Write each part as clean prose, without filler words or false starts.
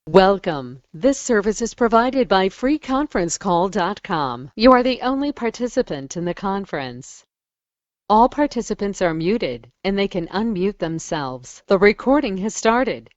Welcome. This service is provided by freeconferencecall.com. You are the only participant in the conference. All participants are muted and they can unmute themselves. The recording has started.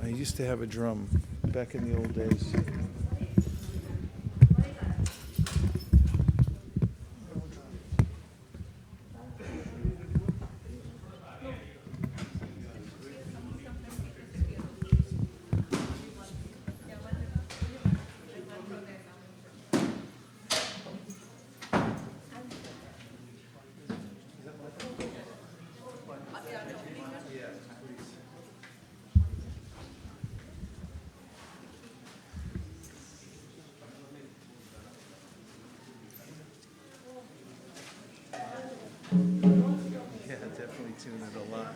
I used to have a drum back in the old days. Yeah, definitely tune it a lot.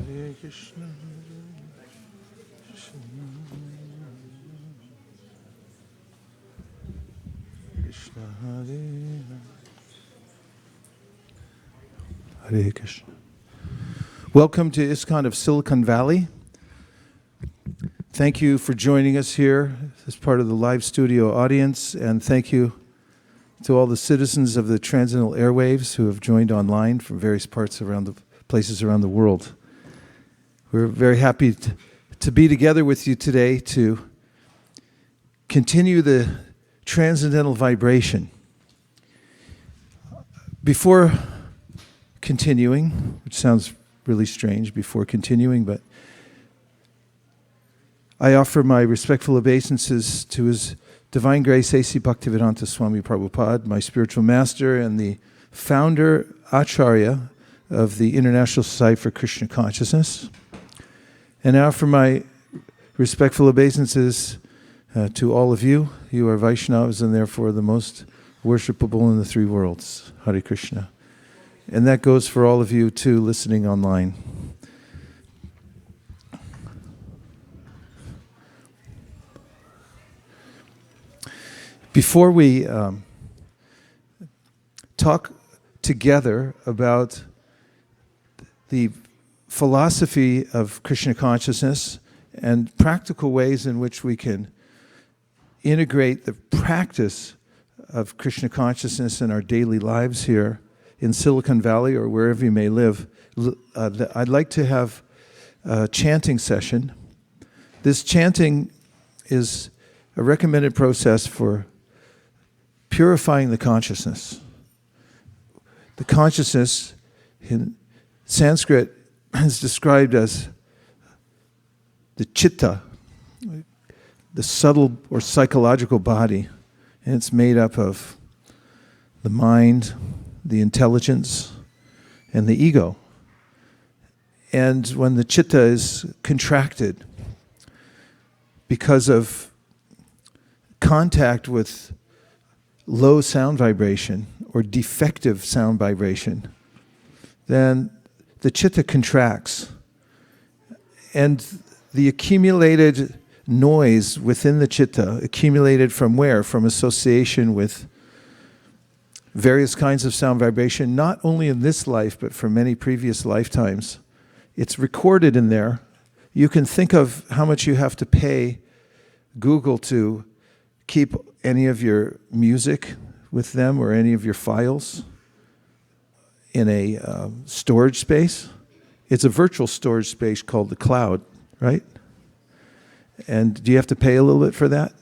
Hare Krishna, Krishna Krishna Hare Hare Krishna. Welcome to ISKCON of Silicon Valley. Thank you for joining us here as part of the live studio audience, and thank you to all the citizens of the Transcendental Airwaves who have joined online from various places around the world. We're very happy to be together with you today to continue the transcendental vibration. Before continuing, which sounds really strange, but I offer my respectful obeisances to His Divine Grace A.C. Bhaktivedanta Swami Prabhupada, my spiritual master and the founder Acharya of the International Society for Krishna Consciousness. And now for my respectful obeisances to all of you. You are Vaishnavas and therefore the most worshipable in the three worlds. Hare Krishna. And that goes for all of you too listening online. Before we talk together about the philosophy of Krishna consciousness and practical ways in which we can integrate the practice of Krishna consciousness in our daily lives here in Silicon Valley or wherever you may live, I'd like to have a chanting session. This chanting is a recommended process for purifying the consciousness. The consciousness in Sanskrit is described as the chitta, the subtle or psychological body, and it's made up of the mind, the intelligence, and the ego. And when the chitta is contracted because of contact with low sound vibration or defective sound vibration, then the chitta contracts. And the accumulated noise within the chitta, accumulated from where? From association with various kinds of sound vibration, not only in this life, but for many previous lifetimes. It's recorded in there. You can think of how much you have to pay Google to keep any of your music with them or any of your files in a storage space. It's a virtual storage space called the cloud, right? And do you have to pay a little bit for that?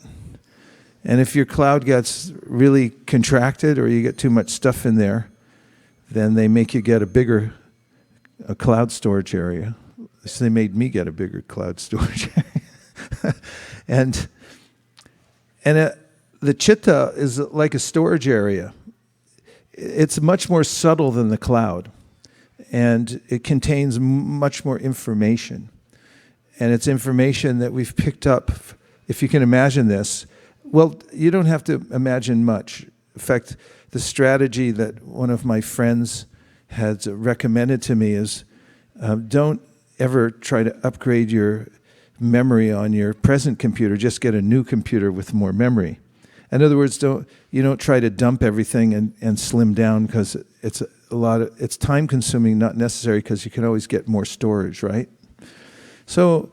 And if your cloud gets really contracted or you get too much stuff in there, then they make you get a cloud storage area. So they made me get a bigger cloud storage area. and the chitta is like a storage area. It's much more subtle than the cloud, and it contains much more information. And it's information that we've picked up, if you can imagine this. Well, you don't have to imagine much. In fact, the strategy that one of my friends has recommended to me is don't ever try to upgrade your memory on your present computer. Just get a new computer with more memory. In other words, don't try to dump everything and slim down, because it's time consuming, not necessary, because you can always get more storage, right? So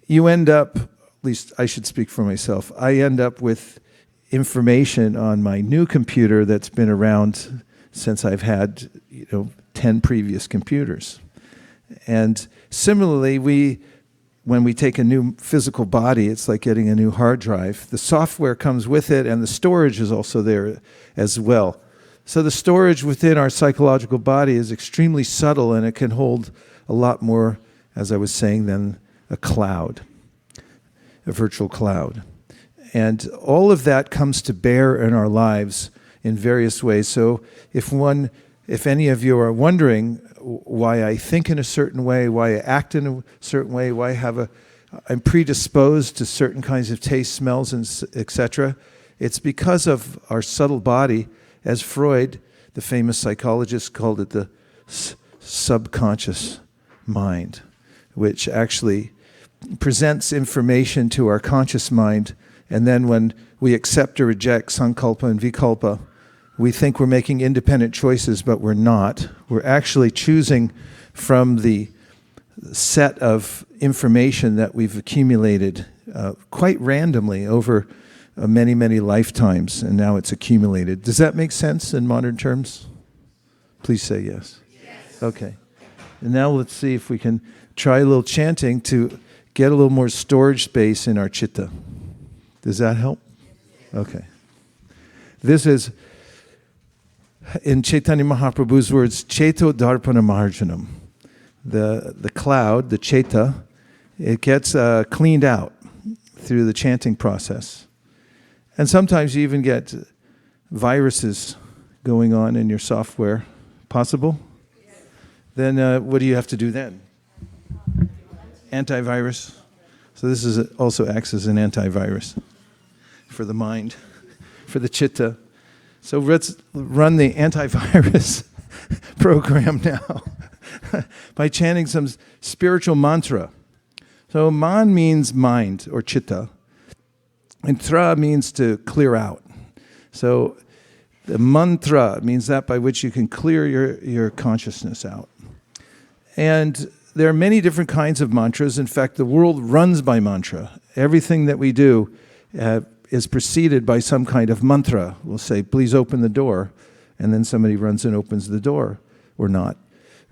you end up, at least I should speak for myself, I end up with information on my new computer that's been around since I've had 10 previous computers. And similarly, when we take a new physical body, it's like getting a new hard drive. The software comes with it, and the storage is also there as well. So the storage within our psychological body is extremely subtle, and it can hold a lot more, as I was saying, than a cloud, a virtual cloud. And all of that comes to bear in our lives in various ways. So if any of you are wondering why I think in a certain way, why I act in a certain way, why I'm predisposed to certain kinds of taste, smells, and etc., it's because of our subtle body, as Freud, the famous psychologist, called it the subconscious mind, which actually presents information to our conscious mind, and then when we accept or reject sankalpa and vikalpa, we think we're making independent choices, but we're not. We're actually choosing from the set of information that we've accumulated quite randomly over many, many lifetimes, and now it's accumulated. Does that make sense in modern terms? Please say yes. Yes. Okay. And now let's see if we can try a little chanting to get a little more storage space in our chitta. Does that help? Okay. This is, in Chaitanya Mahaprabhu's words, Cheto Darpana Marjanam. The cloud, the Cheta, it gets cleaned out through the chanting process. And sometimes you even get viruses going on in your software. Possible? Then what do you have to do then? Antivirus. So this is also acts as an antivirus for the mind, for the chitta. So let's run the antivirus program now by chanting some spiritual mantra. So man means mind or chitta, and tra means to clear out. So the mantra means that by which you can clear your consciousness out. And there are many different kinds of mantras. In fact, the world runs by mantra. Everything that we do is preceded by some kind of mantra. We'll say, please open the door. And then somebody runs and opens the door, or not,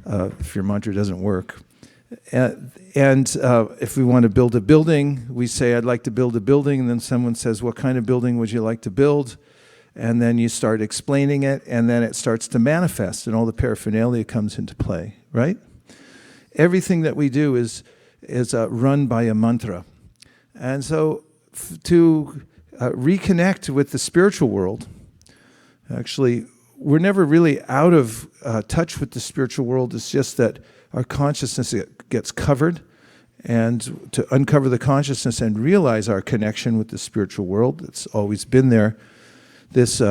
if your mantra doesn't work. And if we want to build a building, we say, I'd like to build a building. And then someone says, what kind of building would you like to build? And then you start explaining it, and then it starts to manifest, and all the paraphernalia comes into play, right? Everything that we do is run by a mantra. And so to reconnect with the spiritual world, actually, we're never really out of touch with the spiritual world. It's just that our consciousness gets covered. And to uncover the consciousness and realize our connection with the spiritual world, it's always been there. This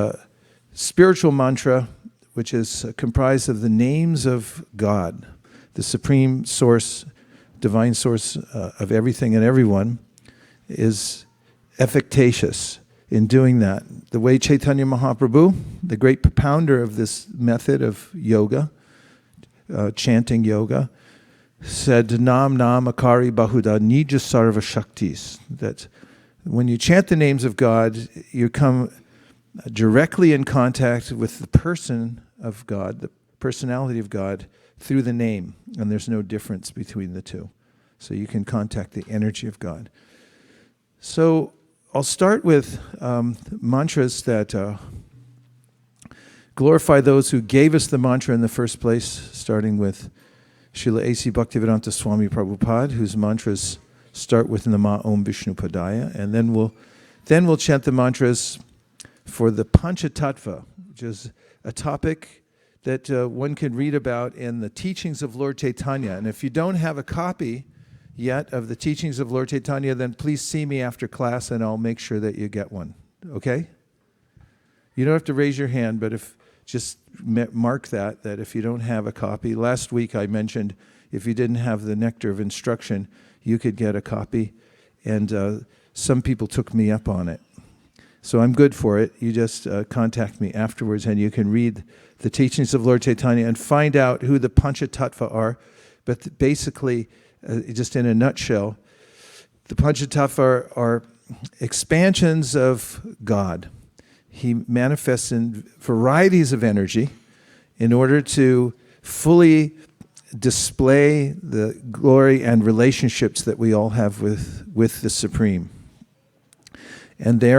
spiritual mantra, which is comprised of the names of God, the supreme source, divine source of everything and everyone, is efficacious in doing that. The way Chaitanya Mahaprabhu, the great propounder of this method of yoga, chanting yoga, said, Nam Nam Akari Bahuda Nija Sarva Shaktis, that when you chant the names of God, you come directly in contact with the person of God, the personality of God, through the name, and there's no difference between the two. So you can contact the energy of God. So I'll start with mantras that glorify those who gave us the mantra in the first place, starting with Srila A.C. Bhaktivedanta Swami Prabhupada, whose mantras start with Nama Om Vishnu Padaya, and then we'll chant the mantras for the Pancha Tattva, which is a topic that one can read about in the teachings of Lord Chaitanya. And if you don't have a copy yet of the teachings of Lord Chaitanya, then please see me after class and I'll make sure that you get one. Okay? You don't have to raise your hand, but just mark that if you don't have a copy. Last week I mentioned if you didn't have the nectar of instruction, you could get a copy. And some people took me up on it. So I'm good for it. You just contact me afterwards and you can read the teachings of Lord Chaitanya and find out who the Pancha Tattva are. But basically, just in a nutshell, the Pancha Tattva are expansions of God. He manifests in varieties of energy in order to fully display the glory and relationships that we all have with the Supreme. And they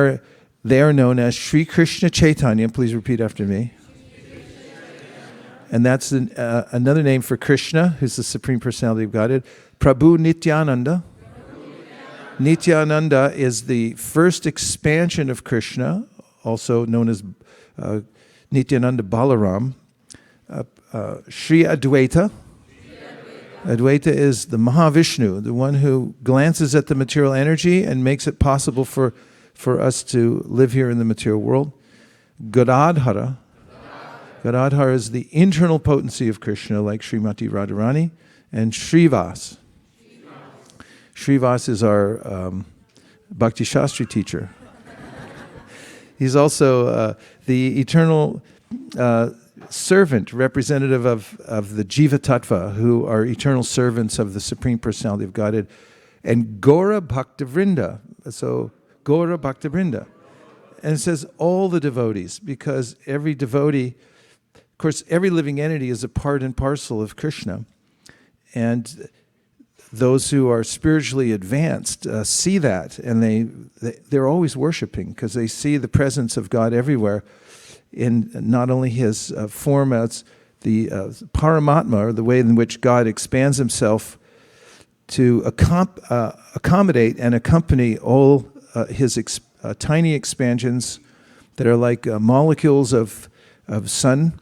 are known as Sri Krishna Chaitanya. Please repeat after me. And that's another name for Krishna, who's the Supreme Personality of Godhead. Prabhu Nityananda. Nityananda is the first expansion of Krishna, also known as Nityananda Balaram. Sri Advaita. Advaita is the Mahavishnu, the one who glances at the material energy and makes it possible for us to live here in the material world. Gadadhara. Gadadhara is the internal potency of Krishna, like Srimati Radharani. And Srivas. Srivas is our Bhakti Shastri teacher. He's also the eternal servant, representative of the Jiva Tattva, who are eternal servants of the Supreme Personality of Godhead. And Gaura Bhakta Vrinda. So Gaura Bhakta Vrinda. And it says all the devotees, because every devotee, of course, every living entity is a part and parcel of Krishna. And those who are spiritually advanced see that, and they're always worshiping because they see the presence of God everywhere in not only his form as the Paramatma, or the way in which God expands himself to accommodate and accompany all his tiny expansions that are like molecules of of sun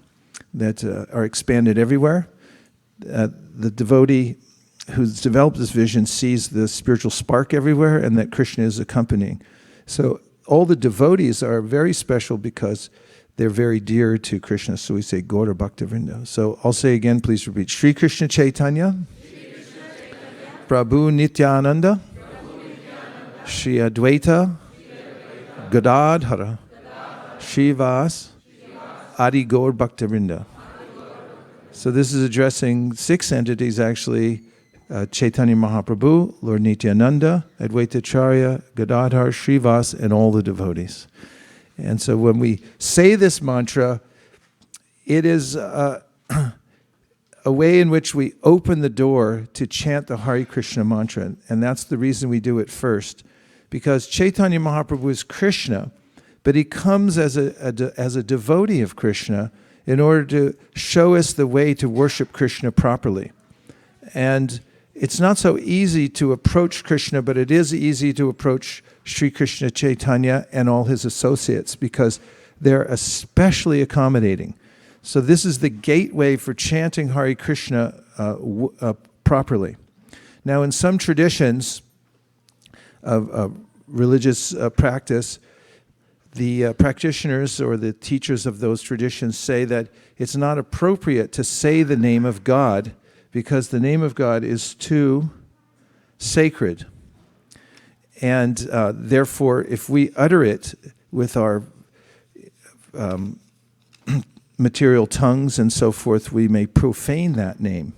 that are expanded everywhere. The devotee who's developed this vision sees the spiritual spark everywhere and that Krishna is accompanying. So all the devotees are very special because they're very dear to Krishna. So we say Gaura Bhaktivinoda. So I'll say again, please repeat. Shri Krishna Chaitanya, Prabhu Nityananda, Shri Advaita, Gadadhara, Srivas, Adi Gaur Bhaktivinoda. So this is addressing 6 entities actually. Chaitanya Mahaprabhu, Lord Nityananda, Advaita Acharya, Gadadhar, Srivas, and all the devotees. And so when we say this mantra, it is a way in which we open the door to chant the Hare Krishna mantra. And that's the reason we do it first. Because Chaitanya Mahaprabhu is Krishna, but he comes as a devotee of Krishna in order to show us the way to worship Krishna properly. And it's not so easy to approach Krishna, but it is easy to approach Sri Krishna Chaitanya and all his associates because they're especially accommodating. So this is the gateway for chanting Hare Krishna properly. Now, in some traditions of religious practice, the practitioners or the teachers of those traditions say that it's not appropriate to say the name of God because the name of God is too sacred. And therefore, if we utter it with our material tongues and so forth, we may profane that name.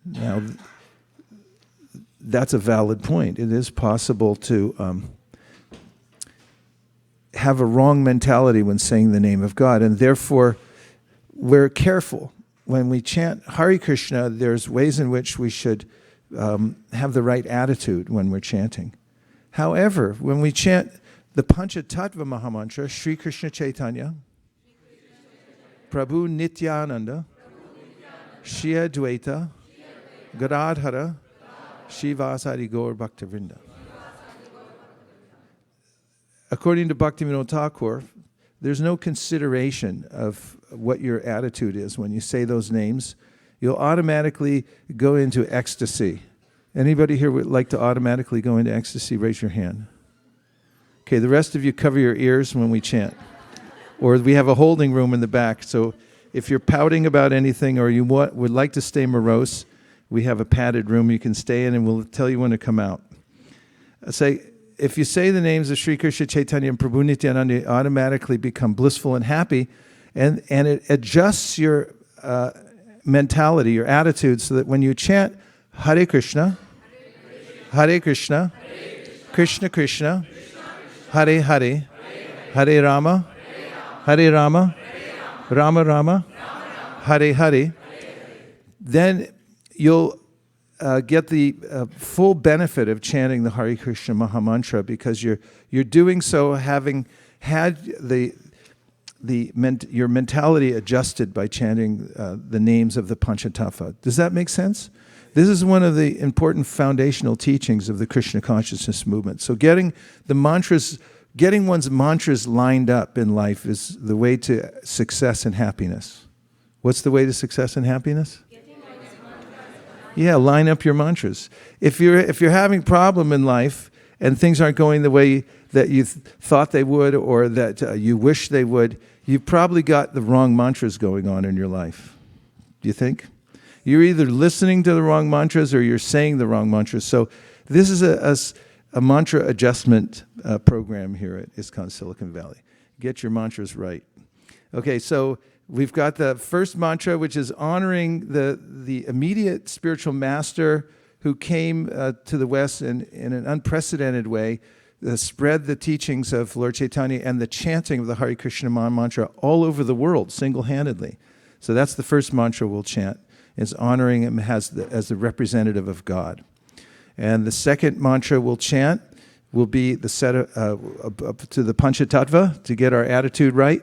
Now, that's a valid point. It is possible to have a wrong mentality when saying the name of God, and therefore, we're careful. When we chant Hare Krishna, there's ways in which we should have the right attitude when we're chanting. However, when we chant the Pancha Tattva Mahamantra, Shri Krishna Chaitanya, Prabhu Nityananda, Shri Advaita, Gadadhara, Srivas Adi Gaur Bhaktivinoda. According to Bhaktivinoda Thakur, there's no consideration of what your attitude is when you say those names. You'll automatically go into ecstasy. Anybody here would like to automatically go into ecstasy? Raise your hand. Okay, the rest of you cover your ears when we chant. Or we have a holding room in the back, so if you're pouting about anything or you would like to stay morose, we have a padded room you can stay in and we'll tell you when to come out. If you say the names of Sri Krishna Chaitanya and Prabhu Nityananda, you automatically become blissful and happy, and it adjusts your mentality, your attitude, so that when you chant Hare Krishna, Hare Krishna, Krishna Krishna, Hare Hare, Hare Rama, Hare Rama, Rama Rama, Hare Hare, then you'll get the full benefit of chanting the Hare Krishna Mahamantra because you're doing so having had your mentality adjusted by chanting the names of the Pancha Tattva. Does that make sense? This is one of the important foundational teachings of the Krishna consciousness movement. So getting one's mantras lined up in life is the way to success and happiness. What's the way to success and happiness? Yeah, line up your mantras. If you're having problem in life and things aren't going the way that you thought they would or that you wish they would, you've probably got the wrong mantras going on in your life. Do you think? You're either listening to the wrong mantras or you're saying the wrong mantras. So this is a mantra adjustment program here at ISKCON Silicon Valley. Get your mantras right. Okay, so we've got the first mantra, which is honoring the immediate spiritual master who came to the West in an unprecedented way, spread the teachings of Lord Chaitanya and the chanting of the Hare Krishna mantra all over the world, single-handedly. So that's the first mantra we'll chant, is honoring him as the representative of God. And the second mantra we'll chant will be the set to the Pancha Tattva to get our attitude right.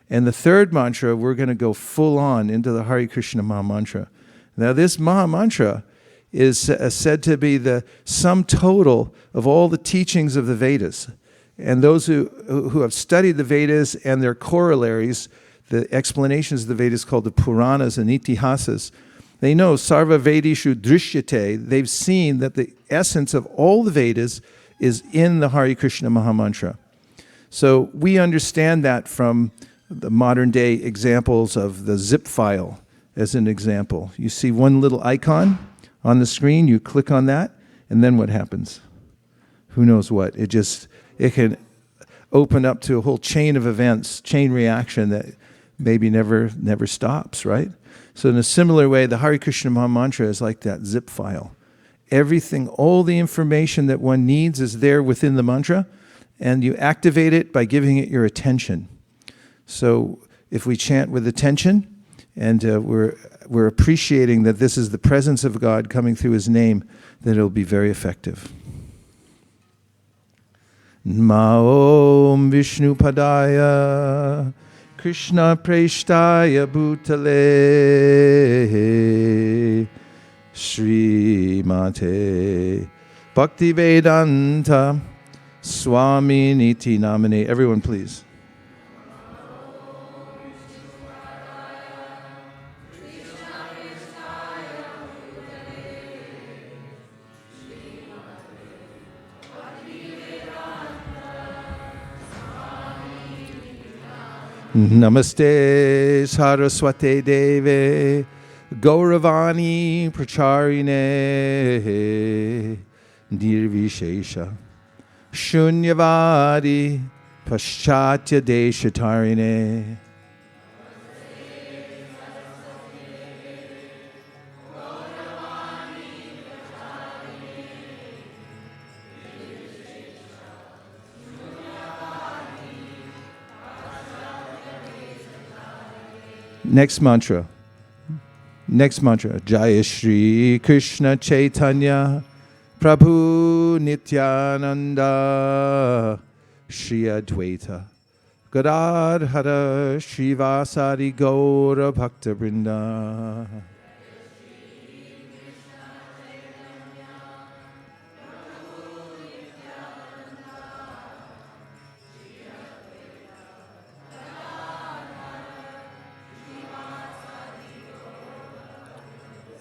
And the third mantra, we're going to go full on into the Hare Krishna Mahamantra. Now, this Mahamantra is said to be the sum total of all the teachings of the Vedas. And those who have studied the Vedas and their corollaries, the explanations of the Vedas called the Puranas and Itihasas, they know Sarva Vedishu Drishyate. They've seen that the essence of all the Vedas is in the Hare Krishna Mahamantra. So we understand that from the modern day examples of the zip file as an example. You see one little icon on the screen, you click on that, and then what happens? Who knows what? It can open up to a whole chain of events, chain reaction that maybe never stops, right? So in a similar way, the Hare Krishna Mahamantra is like that zip file. Everything, all the information that one needs is there within the mantra, and you activate it by giving it your attention. So if we chant with attention, and we're appreciating that this is the presence of God coming through His name, then it'll be very effective. Om Vishnu Padaya Krishna Preshtaya Bhutale Srimate Bhaktivedanta Swami Niti Namane. Everyone please. Namaste Saraswate Deve Gauravani Pracharine Nirvishesha Shunyavadi Paschatya Deshatarine. Next mantra. Jaya Shri Krishna Chaitanya Prabhu Nityananda Shri Advaita Gadadhara Srivasadi Gaura Bhakta Vrinda.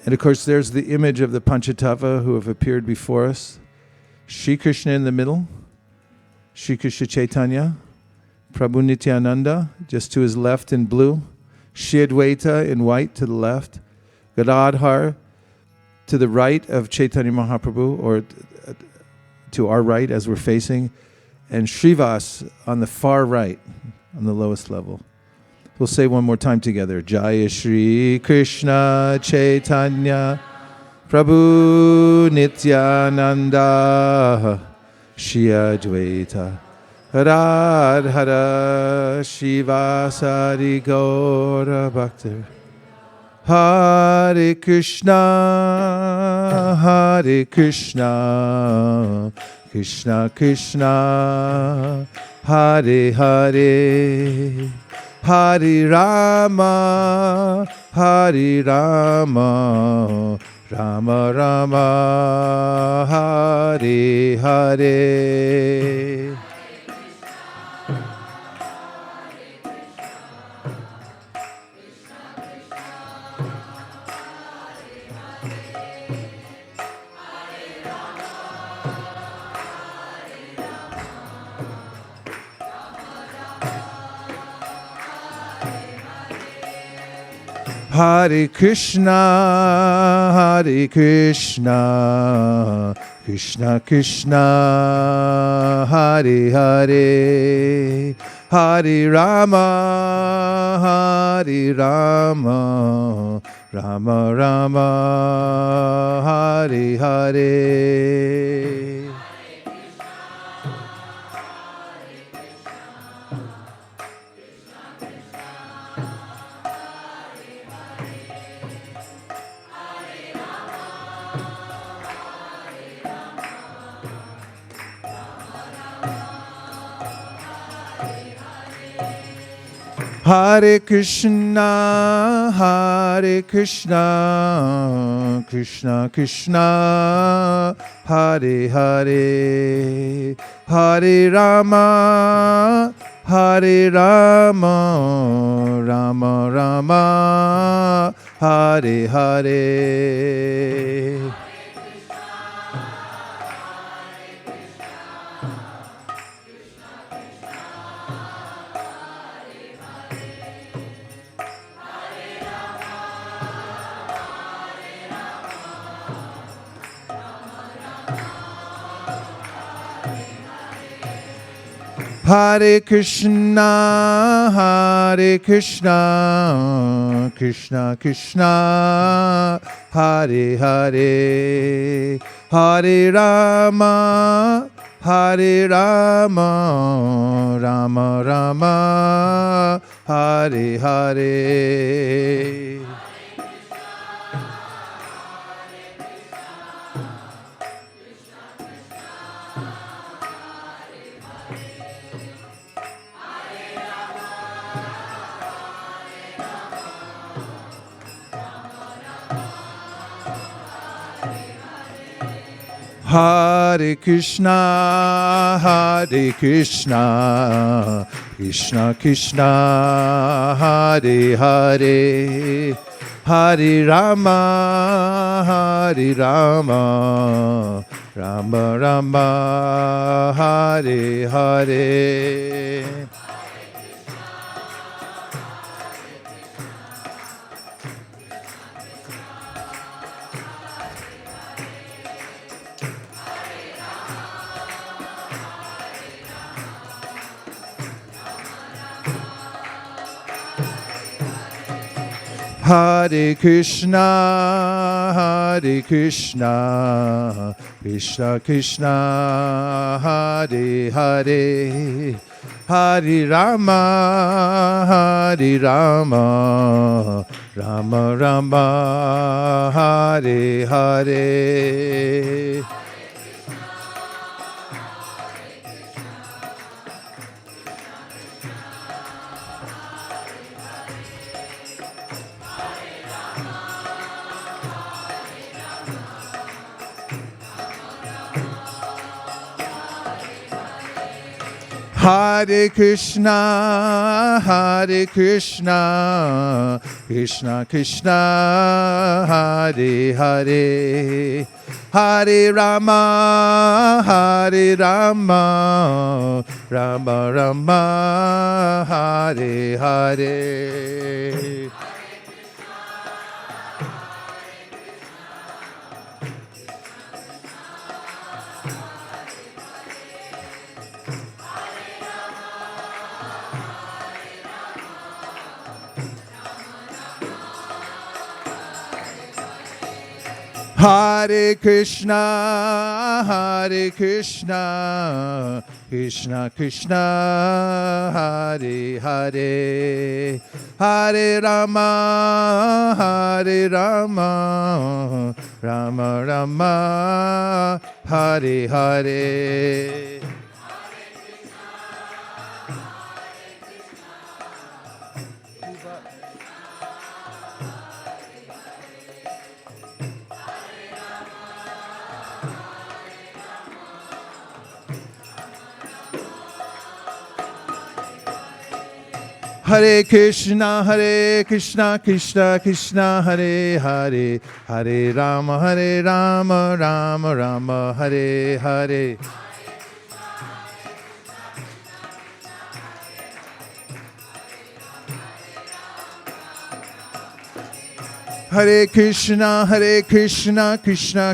And of course, there's the image of the Pancha Tattva who have appeared before us. Shri Krishna in the middle, Shri Krishna Chaitanya, Prabhu Nityananda, just to his left in blue, Shri Advaita in white to the left, Gadadhar to the right of Chaitanya Mahaprabhu, or to our right as we're facing, and Srivas on the far right, on the lowest level. We'll say one more time together. Jaya Shri Krishna Chaitanya Prabhu Nityananda Shri Advaita Radhara Shivasadi Gaura Bhakta. Hare Krishna, Hare Krishna, Krishna Krishna, Hare Hare, Hare Rama, Hare Rama, Rama Rama, Hare Hare. Hare Krishna, Hare Krishna, Krishna Krishna, Hare Hare, Hare Rama, Hare Rama, Rama Rama, Hare Hare. Hare Krishna, Hare Krishna, Krishna Krishna, Hare Hare, Hare Rama, Hare Rama, Rama Rama, Hare Hare. Hare Krishna, Hare Krishna, Krishna Krishna, Hare Hare, Hare Rama, Hare Rama, Rama Rama, Hare Hare. Hare Krishna, Hare Krishna, Krishna Krishna, Hare Hare, Hare Rama, Hare Rama, Rama Rama, Hare Hare. Hare Krishna, Hare Krishna, Krishna Krishna, Hare Hare, Hare Rama, Hare Rama, Rama Rama, Hare Hare. Hare Krishna, Hare Krishna, Krishna Krishna, Hare Hare, Hare Rama, Hare Rama, Rama Rama, Hare Hare. Hare Krishna, Hare Krishna, Krishna Krishna, Hare Hare, Hare Rama, Hare Rama, Rama Rama, Hare Hare. Hare Krishna, Krishna Krishna, Hare Hare, Hare Rama, Rama Rama, Hare Hare. Hare Krishna, Krishna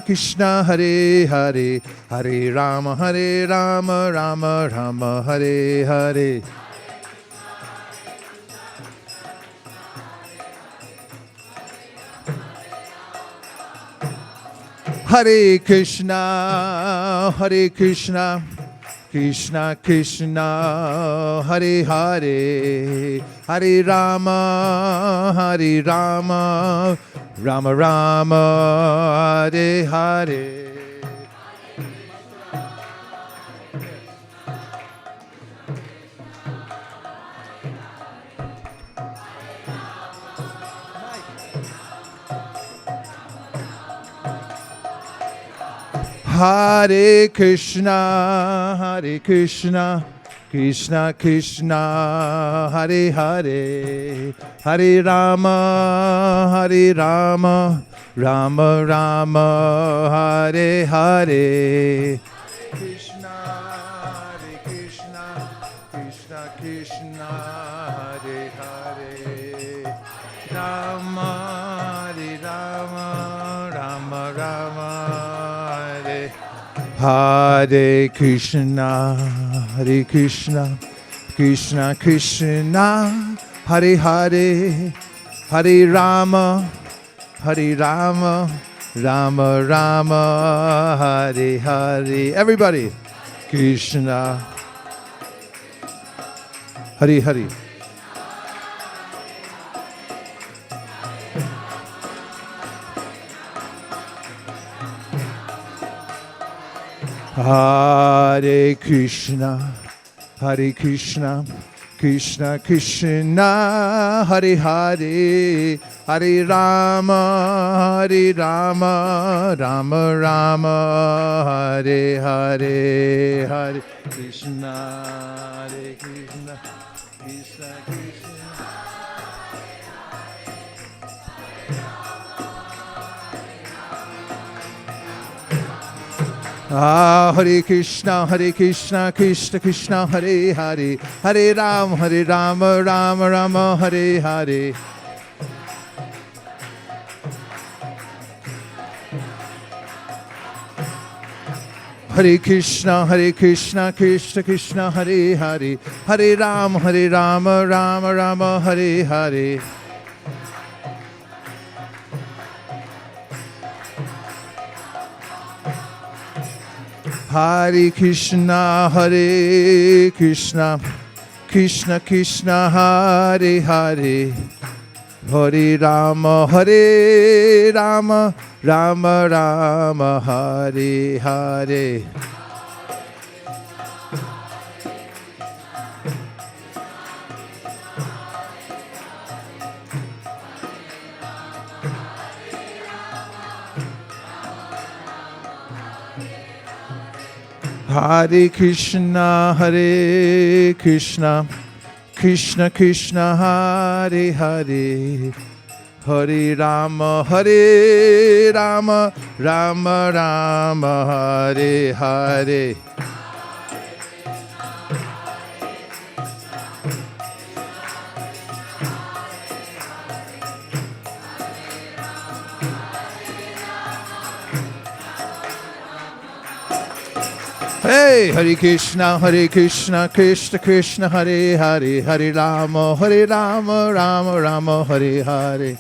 Krishna, Hare Hare, Hare Rama, Rama Rama, Hare Hare. Hare Krishna, Krishna Krishna, Hare Hare, Hare Rama, Rama Rama, Hare Hare. Hare Krishna, Krishna Krishna Hare Hare Hare Rama Rama Rama Hare Hare Krishna Hare Krishna Krishna Krishna Hare Hare Rama Hare Rama Rama Rama Hare Hare Krishna Krishna Krishna Hare Hare Hare Rama Rama Rama Hare Hare. Everybody, Krishna Hare Hare. Hare Krishna Krishna Krishna Hare Hare Hare Rama Rama Rama Hare Hare Hare Krishna Krishna Krishna Hare Krishna Krishna Krishna Hare Hare Hare Rama Rama Hare Hare Hare Krishna Krishna Krishna Hare Hare Hare Rama Rama Hare Hare Hare Krishna Krishna Krishna Hare Hare Hare Rama Rama Rama Hare Hare Hare Krishna Krishna Krishna Hare Hare Hare Rama Rama Rama Hare Hare Hey, Hare Krishna Krishna Krishna Hare Hare Hare Rama Rama Rama Hare Hare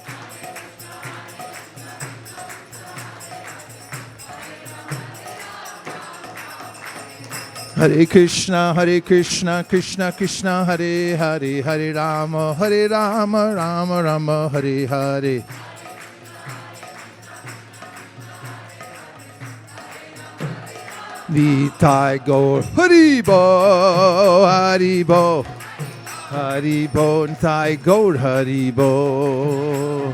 Hare Krishna Krishna Krishna Hare Hare Hare Rama Rama Rama Hare Hare Nitai Gaur Haribo Haribo Haribo Nitai Gaur Haribo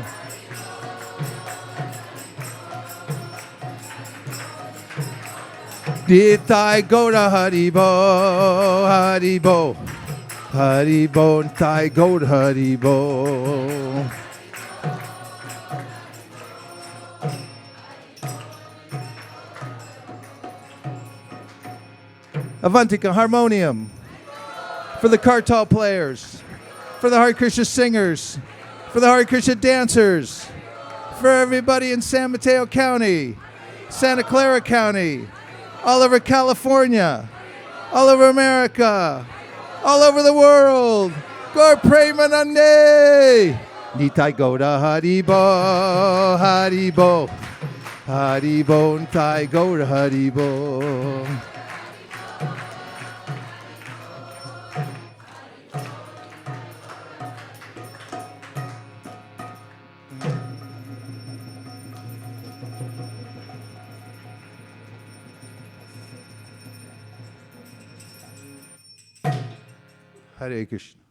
Nitai Gaur Haribo Haribo Haribo Nitai Gaur Haribo Avantika harmonium for the kartal players, for the Hare Krishna singers, for the Hare Krishna dancers, for everybody in San Mateo County, Santa Clara County, all over California, all over America, all over the world. Gaur Premanande! Nitai Gauda Haribo, Haribo, Haribo, Nitai Gauda Haribo. Hare Krishna.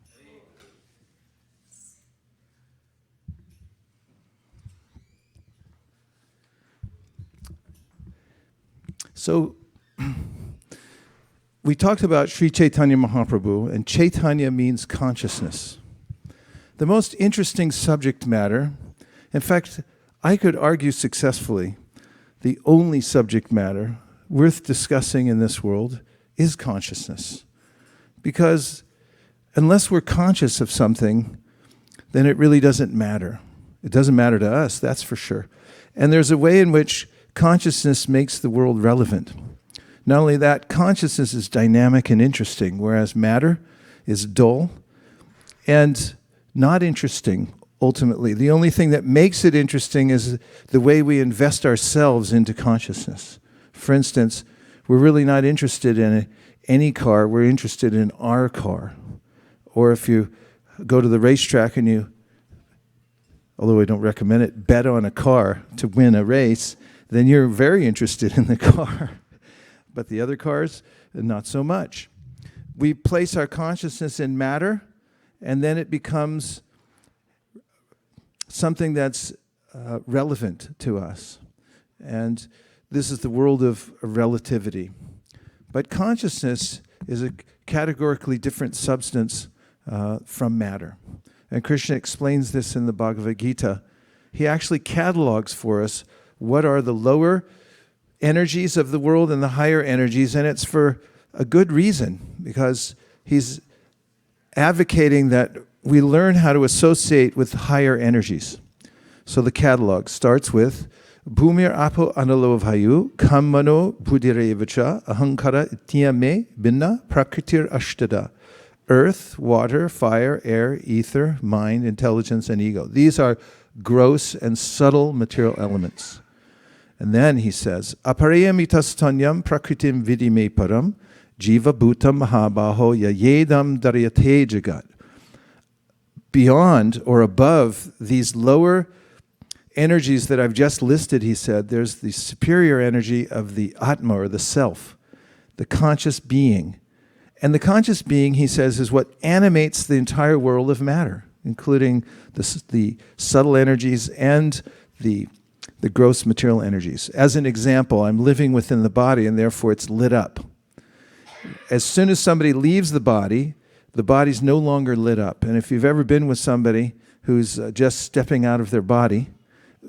So we talked about Sri Chaitanya Mahaprabhu, and Chaitanya means consciousness. The most interesting subject matter, in fact, I could argue successfully, the only subject matter worth discussing in this world is consciousness. Because unless we're conscious of something, then it really doesn't matter. It doesn't matter to us, that's for sure. And there's a way in which consciousness makes the world relevant. Not only that, consciousness is dynamic and interesting, whereas matter is dull and not interesting, ultimately. The only thing that makes it interesting is the way we invest ourselves into consciousness. For instance, we're really not interested in any car, we're interested in our car. Or if you go to the racetrack and you, although I don't recommend it, bet on a car to win a race, then you're very interested in the car. But the other cars, not so much. We place our consciousness in matter, and then it becomes something that's relevant to us. And this is the world of relativity. But consciousness is a categorically different substance from matter. And Krishna explains this in the Bhagavad Gita. He actually catalogs for us what are the lower energies of the world and the higher energies, and it's for a good reason, because he's advocating that we learn how to associate with higher energies. So the catalog starts with Bhumir apo analo vayu kammano buddhirevacha ahankara ityame binna prakritir ashtada. Earth, water, fire, air, ether, mind, intelligence, and ego. These are gross and subtle material elements. And then he says, Aparayamitasthanyam prakritim vidime param jiva bhutam mahabaho yayedam daryate jagat. Beyond or above these lower energies that I've just listed, he said, there's the superior energy of the Atma, or the self, the conscious being. And the conscious being, he says, is what animates the entire world of matter, including the subtle energies and the gross material energies. As an example, I'm living within the body, and therefore it's lit up. As soon as somebody leaves the body's no longer lit up. And if you've ever been with somebody who's just stepping out of their body,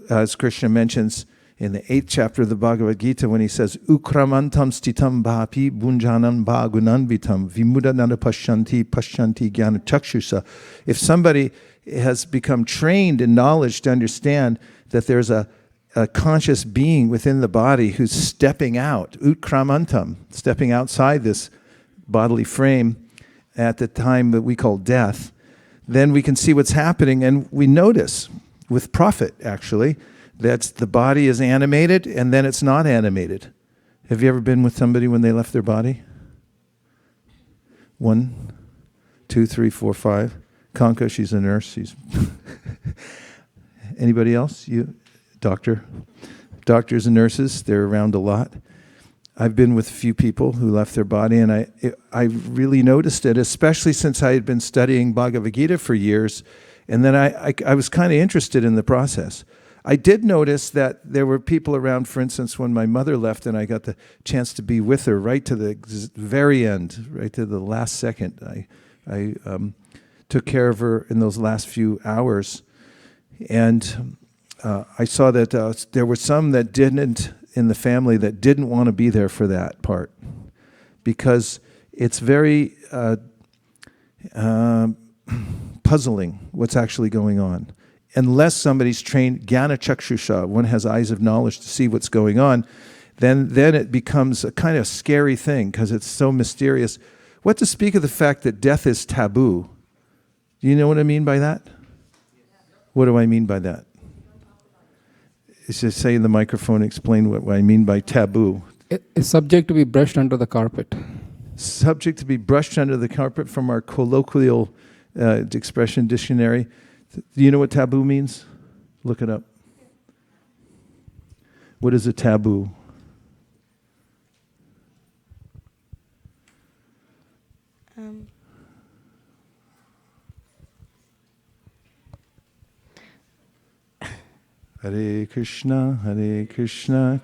as Krishna mentions in the 8th chapter of the Bhagavad Gita, when he says, Ukramantam stitam bhapi bunjanam bhagunanvitam vimudananda pashyanti jnana chakshusa. If somebody has become trained in knowledge to understand that there's a conscious being within the body who's stepping out, utkramantam, stepping outside this bodily frame at the time that we call death, then we can see what's happening, and we notice with profit, actually, that the body is animated and then it's not animated. Have you ever been with somebody when they left their body? 1, 2, 3, 4, 5. Kanka, she's a nurse. Anybody else? You, doctor? Doctors and nurses, they're around a lot. I've been with a few people who left their body, and I really noticed it, especially since I had been studying Bhagavad Gita for years, and then I was kind of interested in the process. I did notice that there were people around, for instance, when my mother left and I got the chance to be with her right to the very end, right to the last second. I took care of her in those last few hours. And I saw that there were some that didn't, in the family, that didn't want to be there for that part. Because it's very puzzling what's actually going on. Unless somebody's trained jnana chakshusha, one has eyes of knowledge to see what's going on, then it becomes a kind of scary thing because it's so mysterious. What to speak of the fact that death is taboo? Do you know what I mean by that? What do I mean by that? It's just say in the microphone, explain what I mean by taboo. It's subject to be brushed under the carpet. Subject to be brushed under the carpet from our colloquial expression dictionary. Do you know what taboo means? Look it up. What is a taboo? Hare Krishna, Krishna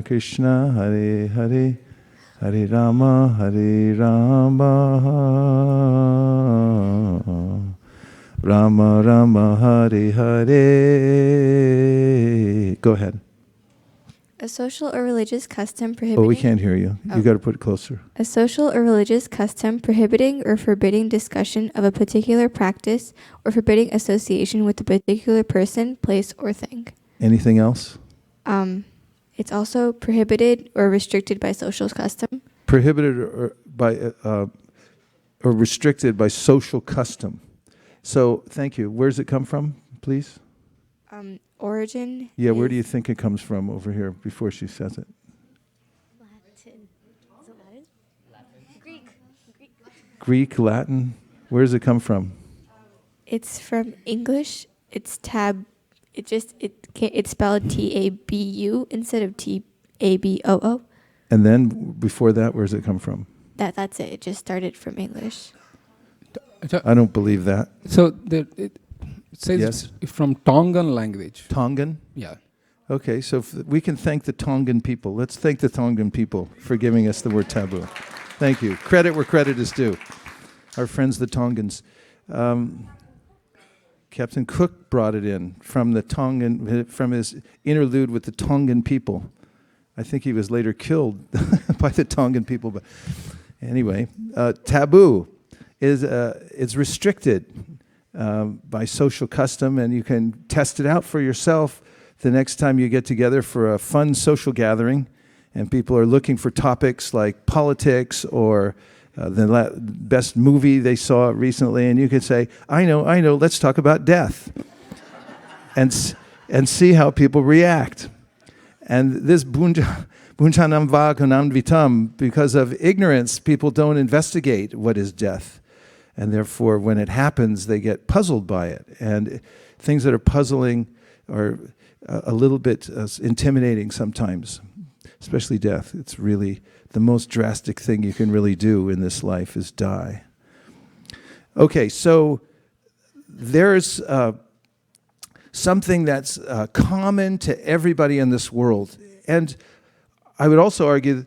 Krishna, Hare Hare, Hare Rama, Hare Rama, Rama Rama, Hare Hare. Go ahead. A social or religious custom prohibiting... Oh, we can't hear you. You got to put it closer. A social or religious custom prohibiting or forbidding discussion of a particular practice or forbidding association with a particular person, place, or thing. Anything else? It's also prohibited or restricted by social custom. Prohibited or restricted by social custom. So, thank you. Where does it come from, please? Origin. Yeah, where do you think it comes from over here before she says it? Latin. Is it Latin? Greek. Greek, Latin. Where does it come from? It's from English. It's tab. It's spelled Tabu instead of Taboo. And then before that, where does it come from? That's it. It just started from English. I don't believe that. So it says Yes. it's from Tongan language. Tongan? Yeah. Okay, so we can thank the Tongan people. Let's thank the Tongan people for giving us the word taboo. Thank you. Credit where credit is due. Our friends, the Tongans. Captain Cook brought it in from his interlude with the Tongan people. I think he was later killed by the Tongan people. But anyway, taboo is restricted by social custom, and you can test it out for yourself the next time you get together for a fun social gathering, and people are looking for topics like politics or the best movie they saw recently, and you could say, I know, let's talk about death. and see how people react. And this Bunchanam Vakunam Vitam, because of ignorance, people don't investigate what is death. And therefore, when it happens, they get puzzled by it. And things that are puzzling are a little bit intimidating sometimes, especially death. It's really the most drastic thing you can really do in this life is die. Okay, so there's something that's common to everybody in this world. And I would also argue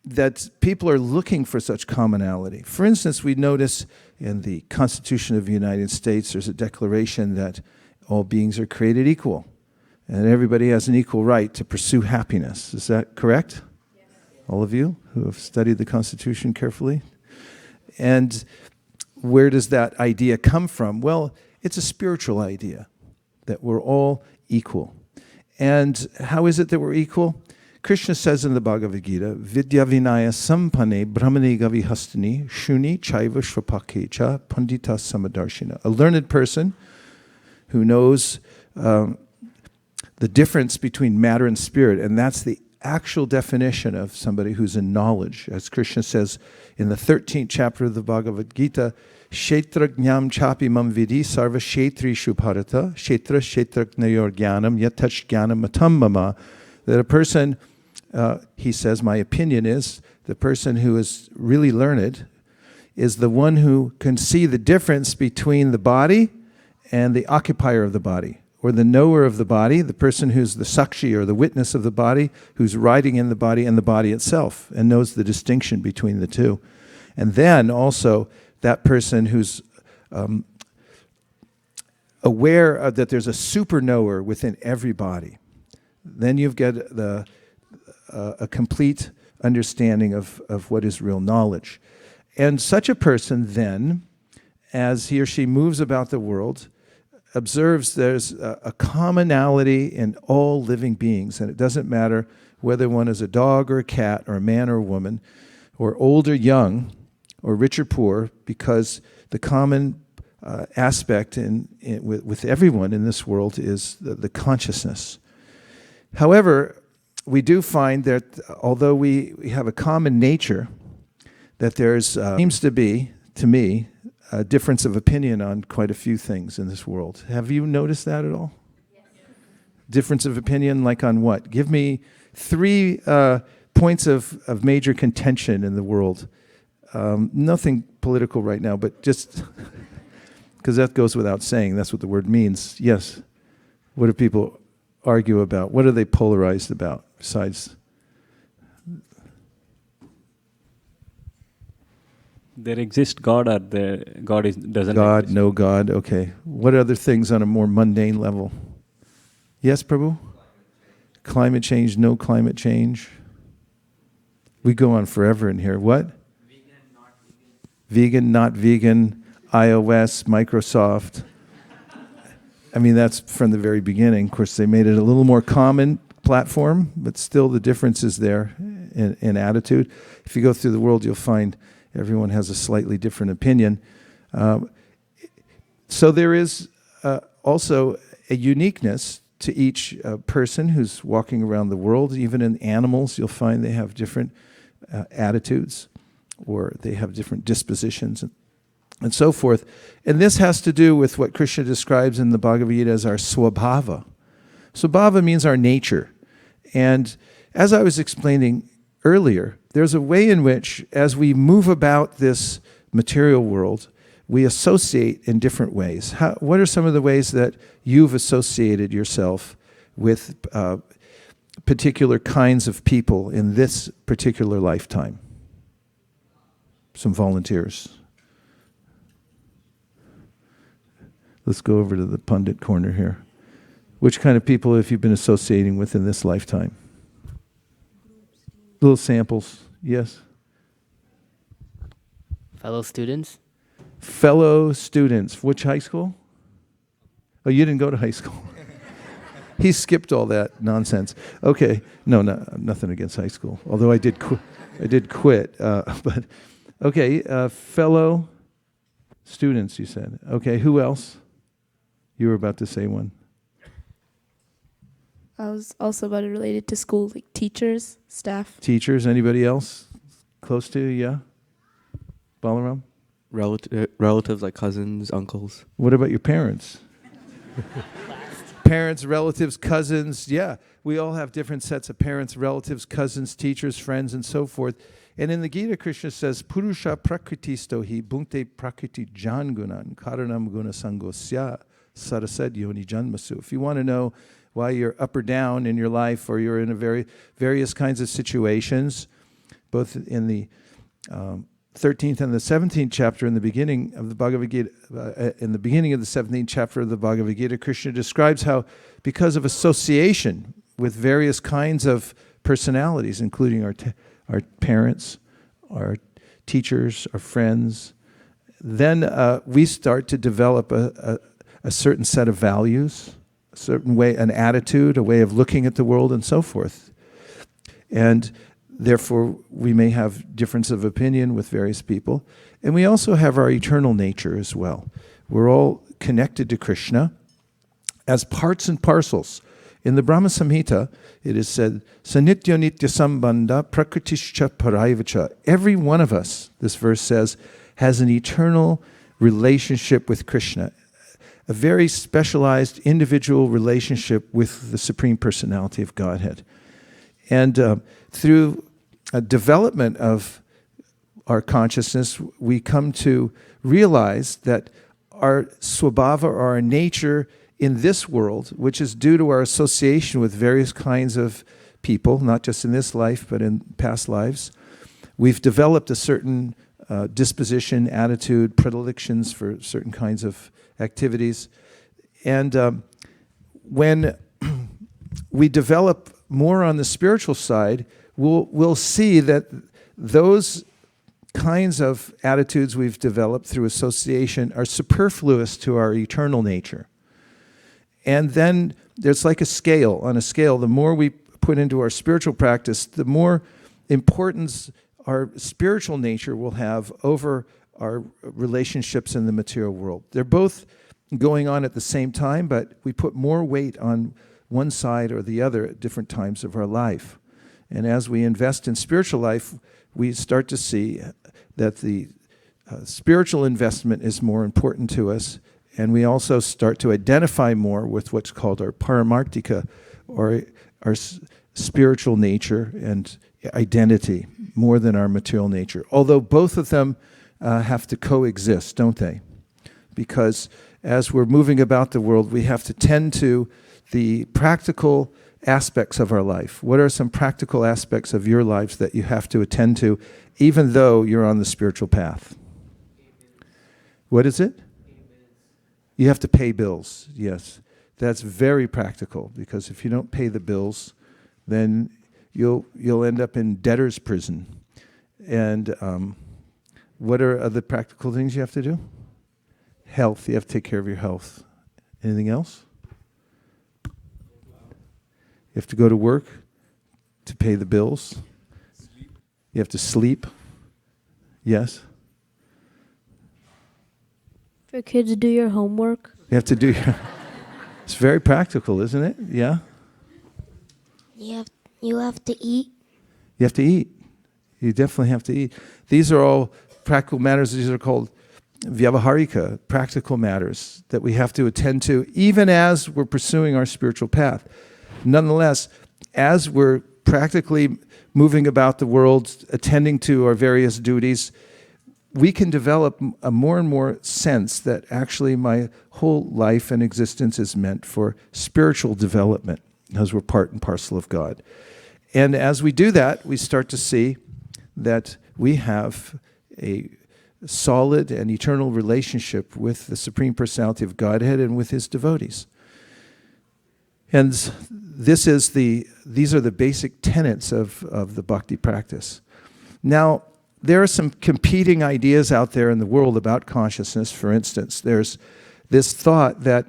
that people are looking for such commonality. For instance, we notice in the Constitution of the United States, there's a declaration that all beings are created equal, and everybody has an equal right to pursue happiness. Is that correct? Yes. All of you who have studied the Constitution carefully? And where does that idea come from? Well, it's a spiritual idea, that we're all equal. And how is it that we're equal? Krishna says in the Bhagavad Gita, Vidya Vinaya Sampane Brahmane Gavihastani Shuni Chaiva Shvapakecha Pandita Samadarshina. A learned person who knows the difference between matter and spirit, and that's the actual definition of somebody who's in knowledge. As Krishna says in the 13th chapter of the Bhagavad Gita, Kshetra Jnam Chapi Mam Vidi Sarva Kshetri Shubharata Kshetra Kshetrajnayor Jnanam Yatach Jnanam Matam Mama. That a person, he says, my opinion is, the person who is really learned is the one who can see the difference between the body and the occupier of the body, or the knower of the body, the person who's the sakshi or the witness of the body, who's riding in the body and the body itself, and knows the distinction between the two. And then also that person who's aware that there's a super knower within every body. Then you've got a complete understanding of what is real knowledge. And such a person then, as he or she moves about the world, observes there's a commonality in all living beings, and it doesn't matter whether one is a dog or a cat or a man or a woman, or old or young, or rich or poor, because the common aspect with everyone in this world is the consciousness. However, we do find that although we have a common nature, that there's seems to be, to me, a difference of opinion on quite a few things in this world. Have you noticed that at all? Yes. Difference of opinion, like on what? Give me 3 points of major contention in the world. Nothing political right now, but just because that goes without saying. That's what the word means. Yes. What do people argue about? What are they polarized about besides? There exists God, or God doesn't God, exist? no God. Okay. What other things on a more mundane level? Yes, Prabhu? Climate change, no climate change. We go on forever in here. What? Vegan, not vegan, iOS, Microsoft. I mean, that's from the very beginning. Of course, they made it a little more common platform, but still the difference is there in attitude. If you go through the world, you'll find everyone has a slightly different opinion. So there is also a uniqueness to each person who's walking around the world. Even in animals, you'll find they have different attitudes, or they have different dispositions, and so forth. And this has to do with what Krishna describes in the Bhagavad Gita as our swabhava. Swabhava means our nature. And as I was explaining earlier, there's a way in which, as we move about this material world, we associate in different ways. What are some of the ways that you've associated yourself with particular kinds of people in this particular lifetime? Some volunteers. Let's go over to the pundit corner here. Which kind of people have you been associating with in this lifetime? Little samples, yes? Fellow students? Fellow students. Which high school? Oh, you didn't go to high school. He skipped all that nonsense. Okay, no, nothing against high school. Although I did quit. But okay, fellow students, you said. Okay, who else? You were about to say one. I was also about it related to school, like teachers, staff. Teachers, anybody else close to you? Yeah? Balaram? Relatives like cousins, uncles. What about your parents? Parents, relatives, cousins, yeah. We all have different sets of parents, relatives, cousins, teachers, friends, and so forth. And in the Gita, Krishna says, Purusha prakritisto hi bhunkte prakriti jangunan karanam guna sangosya sarasad yoni janmasu. If you want to know why you're up or down in your life, or you're in a various kinds of situations, both in the 13th and the 17th chapter, in the beginning of the Bhagavad Gita, in the beginning of the 17th chapter of the Bhagavad Gita, Krishna describes how, because of association with various kinds of personalities, including our parents, our teachers, our friends, then we start to develop a certain set of values, a certain way, an attitude, a way of looking at the world, and so forth. And therefore, we may have difference of opinion with various people. And we also have our eternal nature as well. We're all connected to Krishna as parts and parcels. In the Brahma Samhita, it is said, Sanitya nitya sambandha prakritischa paraivacha. Every one of us, this verse says, has an eternal relationship with Krishna, a very specialized individual relationship with the Supreme Personality of Godhead. And through a development of our consciousness, we come to realize that our swabhava, or our nature in this world, which is due to our association with various kinds of people, not just in this life, but in past lives, we've developed a certain disposition, attitude, predilections for certain kinds of activities. And when we develop more on the spiritual side, we'll see that those kinds of attitudes we've developed through association are superfluous to our eternal nature. And then there's like a scale. On a scale, the more we put into our spiritual practice, the more importance our spiritual nature will have over our relationships in the material world. They're both going on at the same time, but we put more weight on one side or the other at different times of our life. And as we invest in spiritual life, we start to see that the spiritual investment is more important to us, and we also start to identify more with what's called our paramartika, or our spiritual nature and identity, more than our material nature. Although both of them have to coexist, don't they? Because as we're moving about the world, we have to tend to the practical aspects of our life. What are some practical aspects of your lives that you have to attend to, even though you're on the spiritual path? What is it? You have to pay bills, yes. That's very practical, because if you don't pay the bills, then you'll end up in debtor's prison. And what are other practical things you have to do? Health. You have to take care of your health. Anything else? You have to go to work to pay the bills. You have to sleep. Yes? For kids, do your homework. You have to do your... It's very practical, isn't it? Yeah? You have to eat. You have to eat. You definitely have to eat. These are all practical matters. These are called vyavaharika, practical matters that we have to attend to, even as we're pursuing our spiritual path. Nonetheless, as we're practically moving about the world, attending to our various duties, we can develop a more and more sense that actually my whole life and existence is meant for spiritual development, because we're part and parcel of God. And as we do that, we start to see that we have a solid and eternal relationship with the Supreme Personality of Godhead and with His devotees. And these are the basic tenets of the bhakti practice. Now, there are some competing ideas out there in the world about consciousness. For instance, there's this thought that,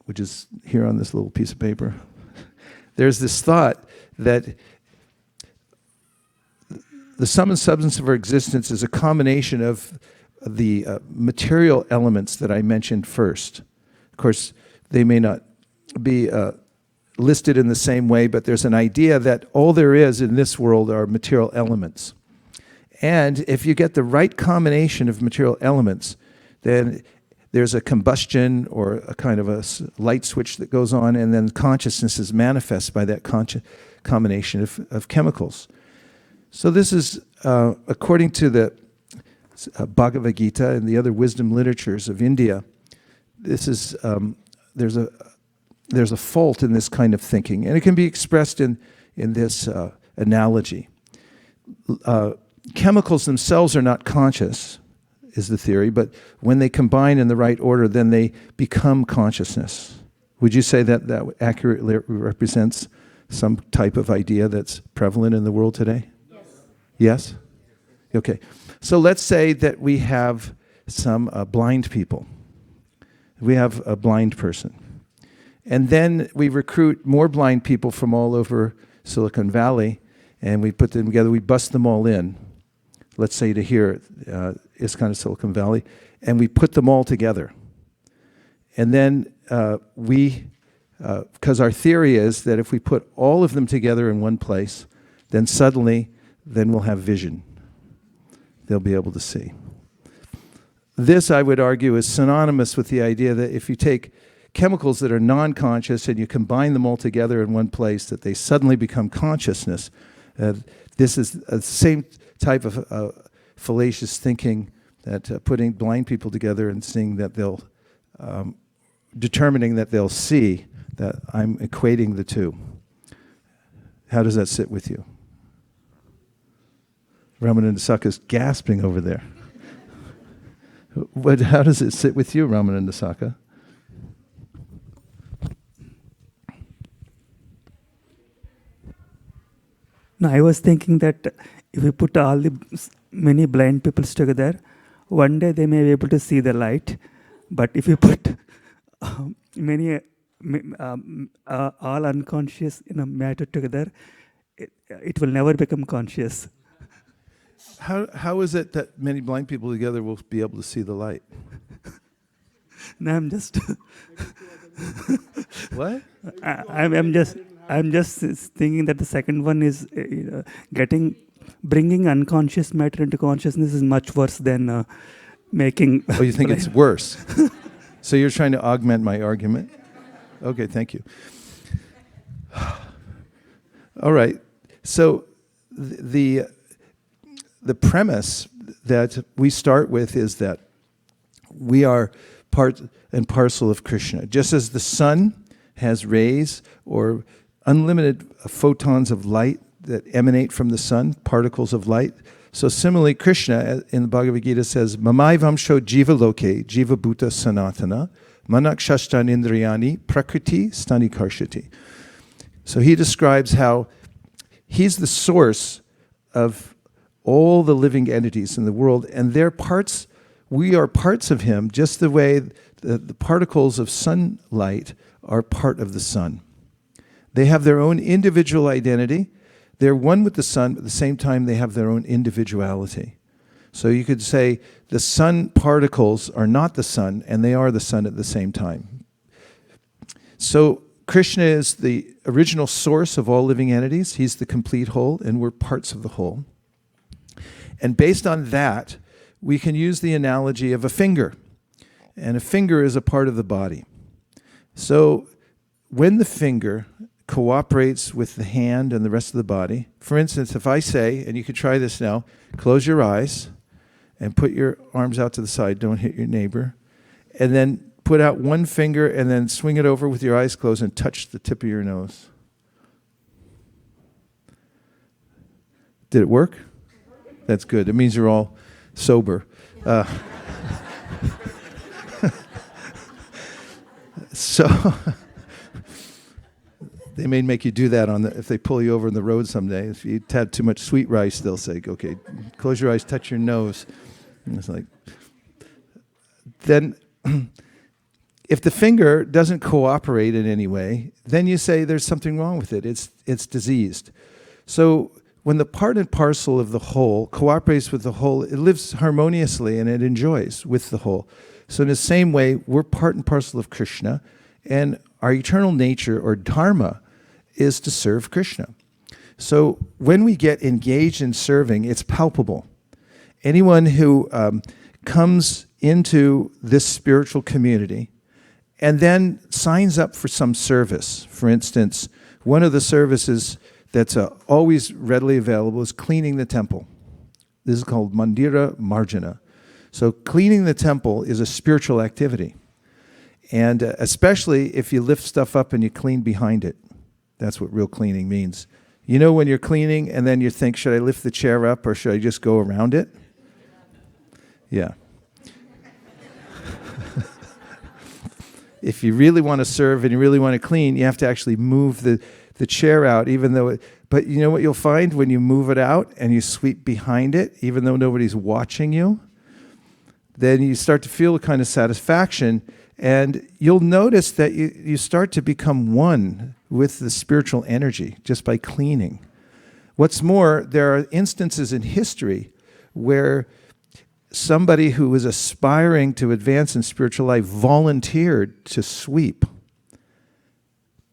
which is here on this little piece of paper, there's this thought that the sum and substance of our existence is a combination of the material elements that I mentioned first. Of course, they may not be listed in the same way, but there's an idea that all there is in this world are material elements. And if you get the right combination of material elements, then there's a combustion or a kind of a light switch that goes on, and then consciousness is manifest by that combination of chemicals. So this is, according to the Bhagavad Gita and the other wisdom literatures of India, this is there's a fault in this kind of thinking, and it can be expressed in this analogy. Chemicals themselves are not conscious, is the theory, but when they combine in the right order, then they become consciousness. Would you say that that accurately represents some type of idea that's prevalent in the world today? Yes? Okay. So let's say that we have some blind people. We have a blind person. And then we recruit more blind people from all over Silicon Valley, and we put them together, we bust them all in. Let's say to here, ISKCON of Silicon Valley, and we put them all together. And then because our theory is that if we put all of them together in one place, then suddenly, then we'll have vision. They'll be able to see. This, I would argue, is synonymous with the idea that if you take chemicals that are non-conscious and you combine them all together in one place, that they suddenly become consciousness. This is the same type of fallacious thinking that putting blind people together and seeing that they'll, determining that they'll see, that I'm equating the two. How does that sit with you? Ramananda Saka's gasping over there. How does it sit with you, Ramananda Saka? No, I was thinking that if we put all the many blind people together, one day they may be able to see the light. But if you put all unconscious matter together, it will never become conscious. How is it that many blind people together will be able to see the light? No, I'm just What? I'm just thinking that the second one is bringing unconscious matter into consciousness is much worse than making. Oh, you think it's worse? So you're trying to augment my argument? Okay, thank you. All right. So the premise that we start with is that we are part and parcel of Krishna. Just as the sun has rays or unlimited photons of light that emanate from the sun, particles of light, So similarly, Krishna in the Bhagavad Gita says, Mamai vamsho jiva loke, jiva bhuta sanatana, manakshashtan indriyani, prakriti stani karshati. So he describes how he's the source of all the living entities in the world, and they're parts, we are parts of him, just the way the particles of sunlight are part of the sun. They have their own individual identity. They're one with the sun, but at the same time they have their own individuality. So you could say the sun particles are not the sun, and they are the sun at the same time. So Krishna is the original source of all living entities. He's the complete whole, and we're parts of the whole. And based on that, we can use the analogy of a finger. And a finger is a part of the body. So when the finger cooperates with the hand and the rest of the body, for instance, if I say, and you can try this now, close your eyes and put your arms out to the side, don't hit your neighbor, and then put out one finger and then swing it over with your eyes closed and touch the tip of your nose. Did it work? That's good. It means you're all sober. So they may make you do that if they pull you over on the road someday. If you had too much sweet rice, they'll say, okay, close your eyes, touch your nose. And it's like, then if the finger doesn't cooperate in any way, then you say there's something wrong with it. It's diseased. So when the part and parcel of the whole cooperates with the whole, it lives harmoniously and it enjoys with the whole. So in the same way, we're part and parcel of Krishna, and our eternal nature or dharma is to serve Krishna. So when we get engaged in serving, it's palpable. Anyone who comes into this spiritual community and then signs up for some service, for instance, one of the services that's always readily available is cleaning the temple. This is called Mandira Marjana. So cleaning the temple is a spiritual activity. And especially if you lift stuff up and you clean behind it. That's what real cleaning means. You know when you're cleaning and then you think, should I lift the chair up or should I just go around it? Yeah. If you really want to serve and you really want to clean, you have to actually move the chair out, even though but you know what you'll find when you move it out and you sweep behind it, even though nobody's watching you? Then you start to feel a kind of satisfaction, and you'll notice that you start to become one with the spiritual energy just by cleaning. What's more, there are instances in history where somebody who was aspiring to advance in spiritual life volunteered to sweep.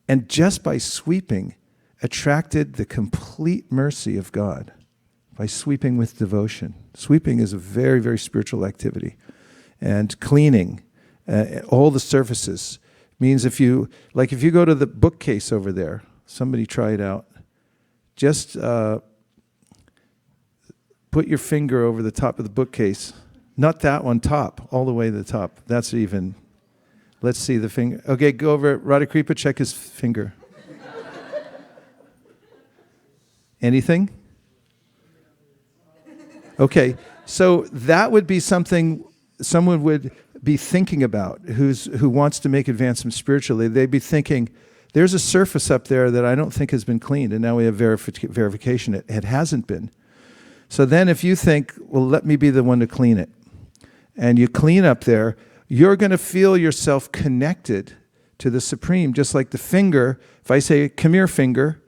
And just by sweeping, attracted the complete mercy of God. By sweeping with devotion. Sweeping is a very, very spiritual activity. And cleaning, all the surfaces, means if you go to the bookcase over there, somebody try it out, just put your finger over the top of the bookcase. Not that one, top, all the way to the top. That's even, let's see the finger. Okay, go over, Radhakripa, check his finger. Anything? Okay, so that would be something someone would be thinking about who wants to make advancement spiritually. They'd be thinking, there's a surface up there that I don't think has been cleaned, and now we have verification it hasn't been. So then if you think, well, let me be the one to clean it, and you clean up there, you're going to feel yourself connected to the Supreme, just like the finger. If I say, come here, finger,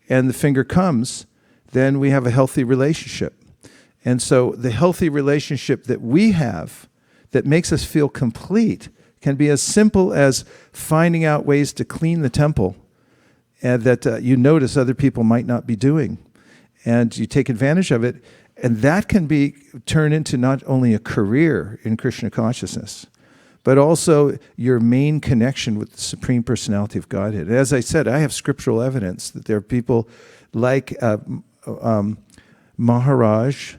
and the finger comes, then we have a healthy relationship. And so the healthy relationship that we have that makes us feel complete can be as simple as finding out ways to clean the temple and that you notice other people might not be doing. And you take advantage of it. And that can be turned into not only a career in Krishna consciousness, but also your main connection with the Supreme Personality of Godhead. As I said, I have scriptural evidence that there are people like Maharaj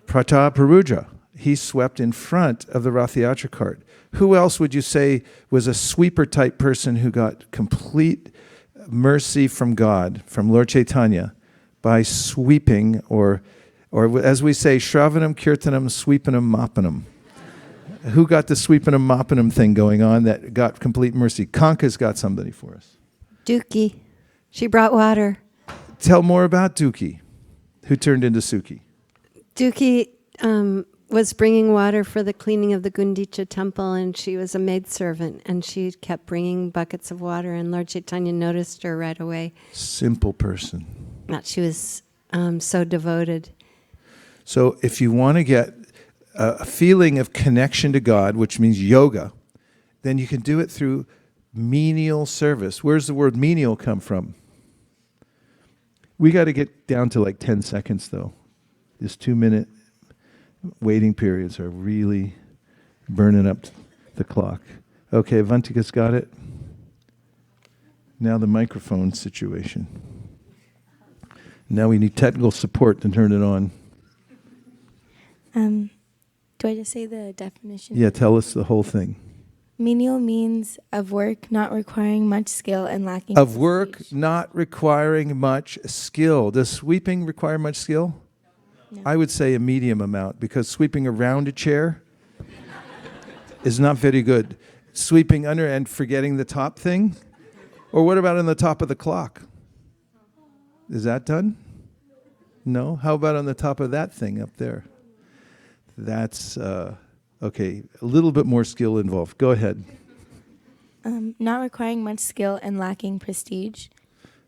Prataparuja. He swept in front of the Rath Yatra cart. Who else would you say was a sweeper-type person who got complete mercy from God, from Lord Chaitanya, by sweeping or Or as we say, Shravanam, Kirtanam, Sweepanam, Moppanam. Who got the Sweepanam, Moppanam thing going on that got complete mercy? Kanka's got somebody for us. Dookie. She brought water. Tell more about Dookie, who turned into Suki. Dookie was bringing water for the cleaning of the Gundicha temple, and she was a maidservant, and she kept bringing buckets of water, and Lord Chaitanya noticed her right away. Simple person. That she was so devoted. So if you want to get a feeling of connection to God, which means yoga, then you can do it through menial service. Where's the word menial come from? We got to get down to like 10 seconds, though. This 2-minute waiting periods are really burning up the clock. Okay, Avantika's got it. Now the microphone situation. Now we need technical support to turn it on. Do I just say the definition? Yeah, tell us the whole thing. Menial means of work not requiring much skill and lacking Of work prestige. not requiring much skill. Does sweeping require much skill? No. I would say a medium amount, because sweeping around a chair is not very good. Sweeping under and forgetting the top thing? Or what about on the top of the clock? Is that done? No? How about on the top of that thing up there? That's, okay, a little bit more skill involved. Go ahead. Not requiring much skill and lacking prestige.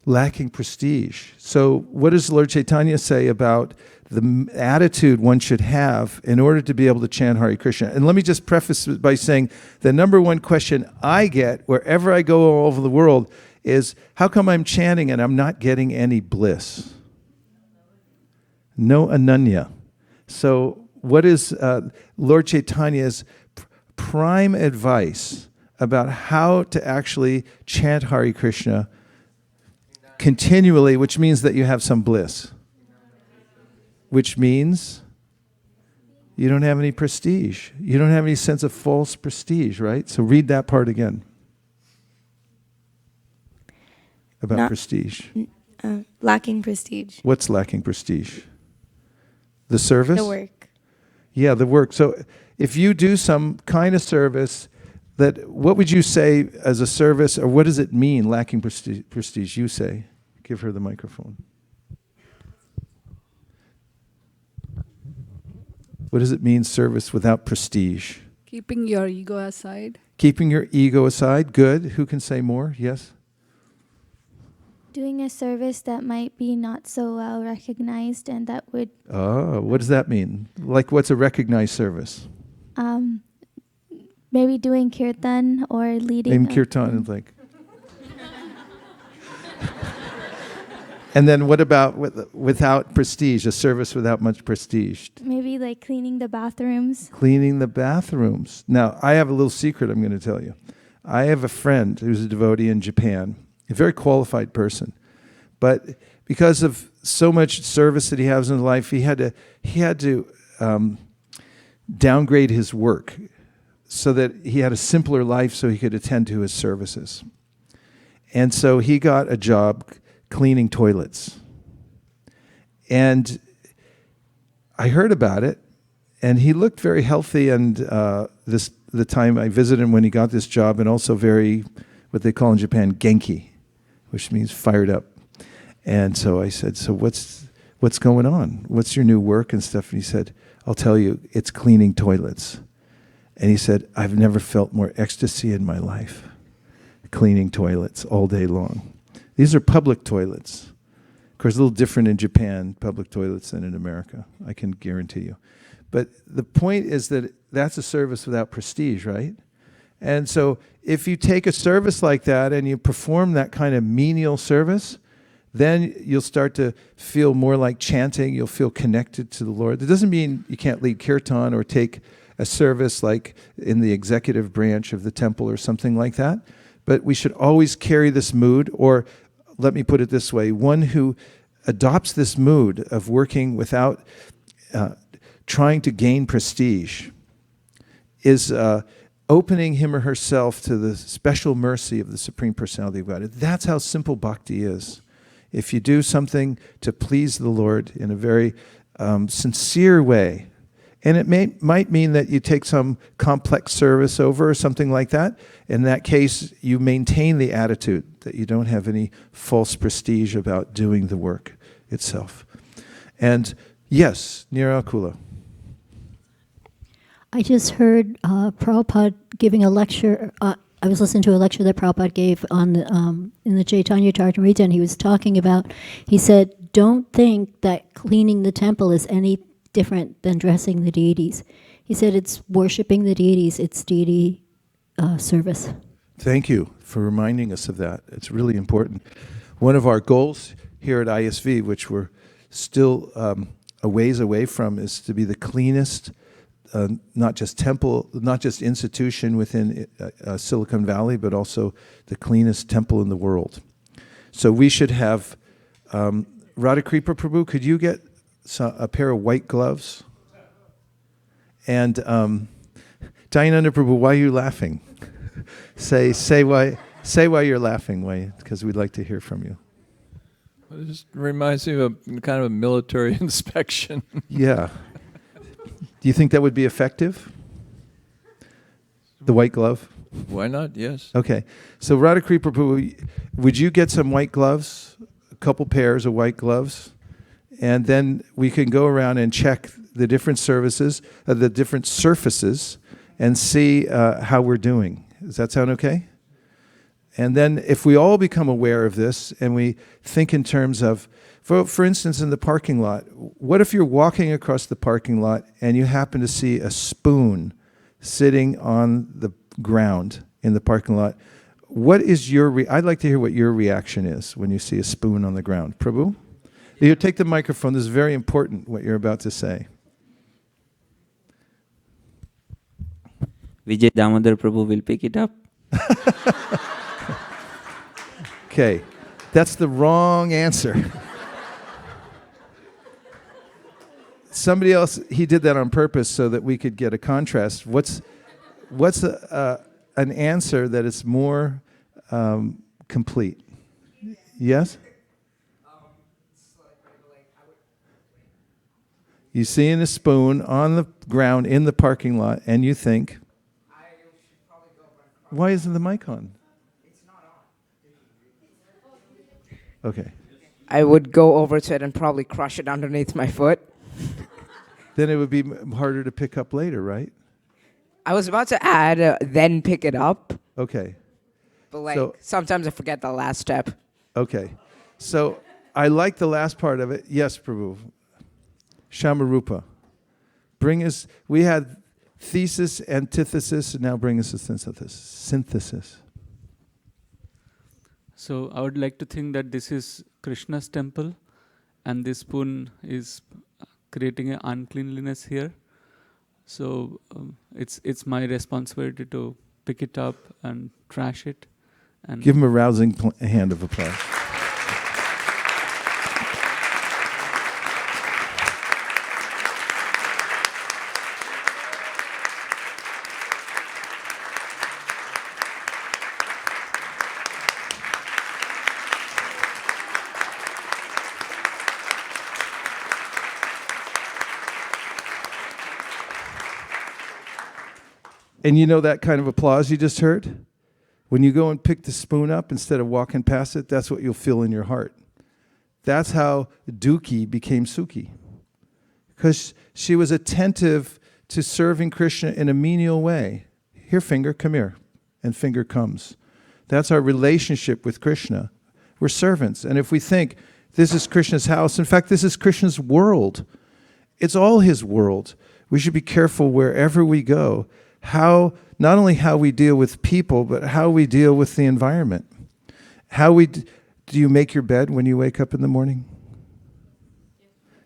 Lacking prestige. So what does Lord Chaitanya say about the attitude one should have in order to be able to chant Hare Krishna? And let me just preface it by saying the number one question I get wherever I go all over the world is, how come I'm chanting and I'm not getting any bliss? No ananya. So what is Lord Chaitanya's prime advice about how to actually chant Hare Krishna continually, which means that you have some bliss, which means you don't have any prestige. You don't have any sense of false prestige, right? So read that part again about prestige. Lacking prestige. What's lacking prestige? The service? The work. Yeah, the work. So if you do some kind of service, that what would you say as a service, or what does it mean, lacking prestige? You say. Give her the microphone. What does it mean, service without prestige? Keeping your ego aside. Keeping your ego aside. Good. Who can say more? Yes? Doing a service that might be not so well recognized, and that would... Oh, what does that mean? Like, what's a recognized service? Maybe doing kirtan or leading... Name kirtan and like... And then what about without prestige, a service without much prestige? Maybe like cleaning the bathrooms. Cleaning the bathrooms. Now, I have a little secret I'm going to tell you. I have a friend who's a devotee in Japan, a very qualified person. But because of so much service that he has in life, he had to downgrade his work so that he had a simpler life so he could attend to his services. And so he got a job cleaning toilets. And I heard about it, and he looked very healthy, and the time I visited him when he got this job, and also very, what they call in Japan, genki, which means fired up. And so I said, so what's going on? What's your new work and stuff? And he said, I'll tell you, it's cleaning toilets. And he said, I've never felt more ecstasy in my life, cleaning toilets all day long. These are public toilets. Of course, a little different in Japan, public toilets, than in America, I can guarantee you. But the point is that that's a service without prestige, right? And so if you take a service like that and you perform that kind of menial service, then you'll start to feel more like chanting. You'll feel connected to the Lord. That doesn't mean you can't lead kirtan or take a service like in the executive branch of the temple or something like that. But we should always carry this mood, or let me put it this way, one who adopts this mood of working without trying to gain prestige is opening him or herself to the special mercy of the Supreme Personality of God. That's how simple bhakti is. If you do something to please the Lord in a very sincere way. And it might mean that you take some complex service over or something like that. In that case, you maintain the attitude that you don't have any false prestige about doing the work itself. And yes, Nirakula. I just heard Prabhupada giving a lecture. I was listening to a lecture that Prabhupada gave on in the Chaitanya Charitamrita, and he was talking about, he said, don't think that cleaning the temple is any different than dressing the deities. He said it's worshiping the deities, it's deity service. Thank you for reminding us of that. It's really important. One of our goals here at ISV, which we're still a ways away from, is to be the cleanest, not just temple, not just institution within Silicon Valley, but also the cleanest temple in the world. So we should have, Radhakripa Prabhu, could you get a pair of white gloves? And Dayananda Prabhu, why are you laughing? say why you're laughing, because we'd like to hear from you. It just reminds me of kind of a military inspection. Yeah. Do you think that would be effective? The white glove? Why not? Yes. Okay. So Radhakripa Prabhu, would you get some white gloves, a couple pairs of white gloves? And then we can go around and check the different services, the different surfaces, and see how we're doing. Does that sound okay? And then if we all become aware of this and we think in terms of, for instance, in the parking lot, what if you're walking across the parking lot and you happen to see a spoon sitting on the ground in the parking lot? What is I'd like to hear what your reaction is when you see a spoon on the ground. Prabhu? You take the microphone. This is very important, what you're about to say. Vijay Damodar Prabhu will pick it up. Okay, that's the wrong answer. Somebody else, he did that on purpose so that we could get a contrast. What's an answer that is more complete? Yes? You see a spoon on the ground in the parking lot, and you think, why isn't the mic on? It's not on. Okay. I would go over to it and probably crush it underneath my foot. Then it would be harder to pick up later, right? I was about to add, then pick it up. Okay. But sometimes I forget the last step. Okay. So I like the last part of it. Yes, Prabhu. Shamarupa. We had thesis, antithesis, and now bring us a synthesis. So I would like to think that this is Krishna's temple, and this spoon is creating an uncleanliness here. So it's my responsibility to pick it up and trash it. And give him a rousing hand of applause. And you know that kind of applause you just heard? When you go and pick the spoon up instead of walking past it, that's what you'll feel in your heart. That's how Duki became Sukhi. Because she was attentive to serving Krishna in a menial way. Here, finger, come here. And finger comes. That's our relationship with Krishna. We're servants. And if we think, this is Krishna's house, in fact, this is Krishna's world. It's all his world. We should be careful wherever we go. Not only how we deal with people, but how we deal with the environment. Do you make your bed when you wake up in the morning?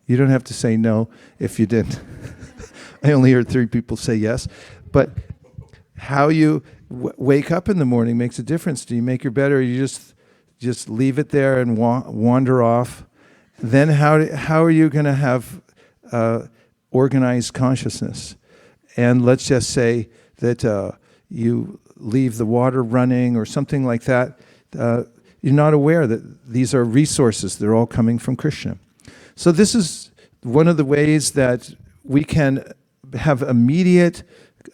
You don't have to say no if you didn't. I only heard 3 people say yes. But how you wake up in the morning makes a difference. Do you make your bed, or you just leave it there and wander off? Then how are you going to have organized consciousness? And let's just say that you leave the water running or something like that. You're not aware that these are resources. They're all coming from Krishna. So this is one of the ways that we can have immediate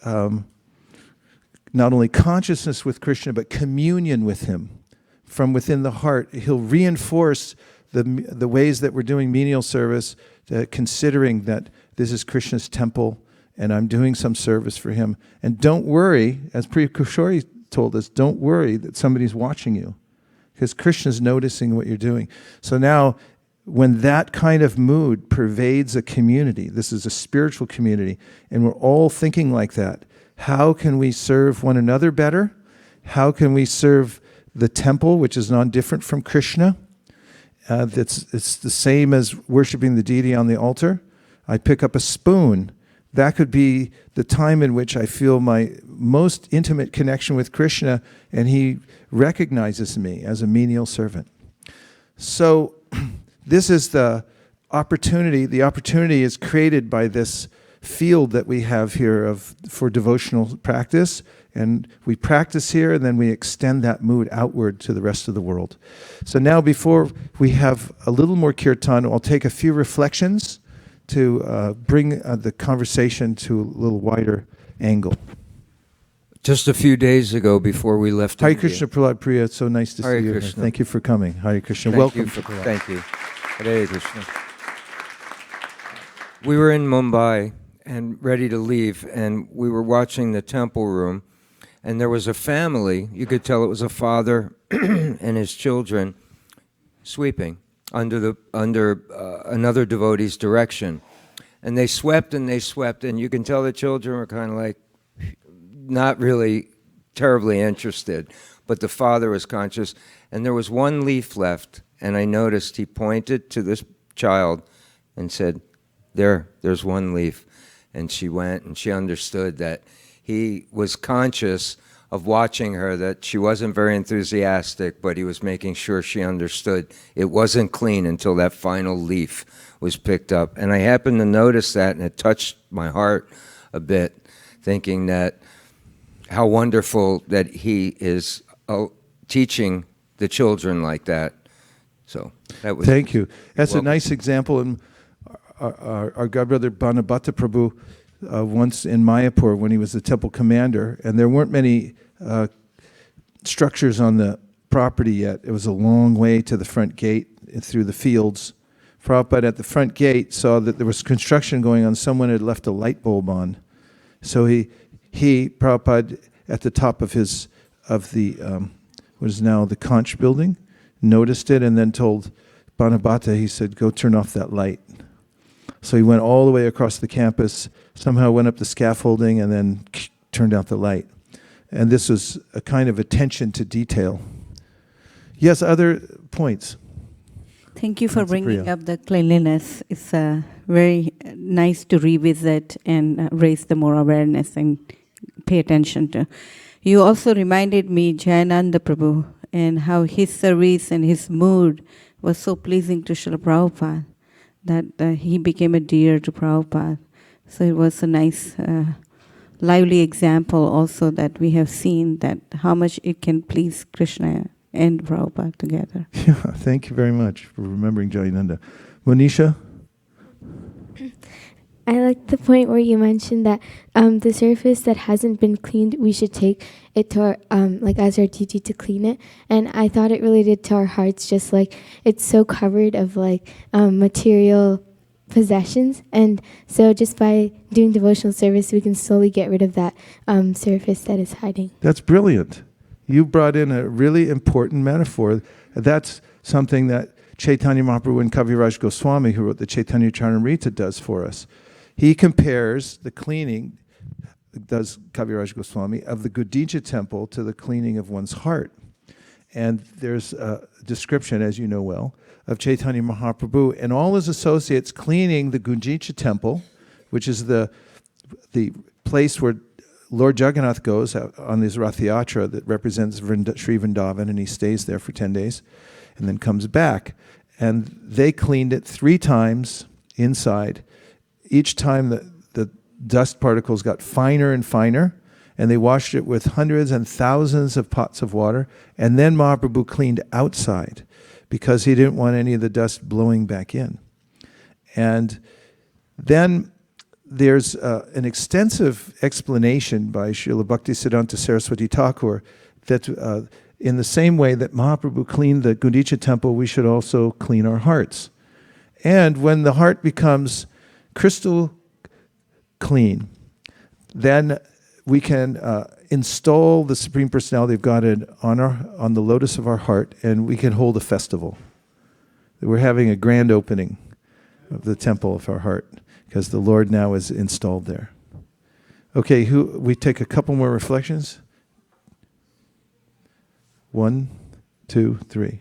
not only consciousness with Krishna, but communion with him from within the heart. He'll reinforce the ways that we're doing menial service, considering that this is Krishna's temple and I'm doing some service for him. And don't worry, as Priya Kushori told us, don't worry that somebody's watching you, because Krishna's noticing what you're doing. So now, when that kind of mood pervades a community, this is a spiritual community, and we're all thinking like that, how can we serve one another better? How can we serve the temple, which is non-different from Krishna? It's the same as worshiping the deity on the altar. I pick up a spoon. That could be the time in which I feel my most intimate connection with Krishna, and he recognizes me as a menial servant. So this is the opportunity. The opportunity is created by this field that we have here for devotional practice, and we practice here, and then we extend that mood outward to the rest of the world. So now, before we have a little more kirtan, I'll take a few reflections to bring the conversation to a little wider angle. Just a few days ago, before we left Hare India. Krishna, Prahlad Priya, it's so nice to Hare see you. Krishna. Thank you for coming. Hare Krishna. Thank Welcome. you thank you. Hare Krishna. We were in Mumbai and ready to leave, and we were watching the temple room, and there was a family. You could tell it was a father and his children sweeping under another devotee's direction. And they swept, and you can tell the children were kind of like not really terribly interested, but the father was conscious. And there was one leaf left, and I noticed he pointed to this child and said, there's one leaf. And she went, and she understood that he was conscious of watching her, that she wasn't very enthusiastic, but he was making sure she understood it wasn't clean until that final leaf was picked up. And I happened to notice that, and it touched my heart a bit, thinking that how wonderful that he is teaching the children like that. So that was. Thank you. That's a nice example. And our godbrother Banabhatta Prabhu, once in Mayapur when he was the temple commander, and there weren't many structures on the property yet. It was a long way to the front gate through the fields. Prabhupada at the front gate saw that there was construction going on. Someone had left a light bulb on. So Prabhupada, at the top of what is now the Conch building, noticed it and then told Banabhatta, he said, go turn off that light. So he went all the way across the campus, somehow went up the scaffolding, and then turned out the light. And this was a kind of attention to detail. Yes, other points? Thank you for bringing up the cleanliness. It's very nice to revisit and raise the more awareness and pay attention to. You also reminded me Jayananda Prabhu and how his service and his mood was so pleasing to Srila Prabhupada that he became a dear to Prabhupada. So it was a nice, lively example also that we have seen that how much it can please Krishna and Prabhupada together. Yeah, thank you very much for remembering Jayananda. Monisha? I like the point where you mentioned that the surface that hasn't been cleaned, we should take it to our, like as our duty to clean it. And I thought it related to our hearts, just like it's so covered of like material possessions. And so just by doing devotional service, we can slowly get rid of that surface that is hiding. That's brilliant. You brought in a really important metaphor. That's something that Chaitanya Mahaprabhu and Kaviraj Goswami, who wrote the Chaitanya Charitamrita, does for us. He compares the cleaning, does Kaviraj Goswami, of the Gudincha temple to the cleaning of one's heart. And there's a description, as you know well, of Chaitanya Mahaprabhu and all his associates cleaning the Gudincha temple, which is the place where Lord Jagannath goes on his Rath Yatra that represents Sri Vrindavan, and he stays there for 10 days and then comes back. And they cleaned it 3 times inside. Each time the dust particles got finer and finer, and they washed it with hundreds and thousands of pots of water. And then Mahaprabhu cleaned outside because he didn't want any of the dust blowing back in. And Then there's an extensive explanation by Srila Bhaktisiddhanta Saraswati Thakur that in the same way that Mahaprabhu cleaned the Gundicha temple, we should also clean our hearts. And when the heart becomes crystal clean, then we can install the Supreme Personality of Godhead on the lotus of our heart, and we can hold a festival. We're having a grand opening of the temple of our heart, because the Lord now is installed there. Okay, we take a couple more reflections. 1, 2, 3.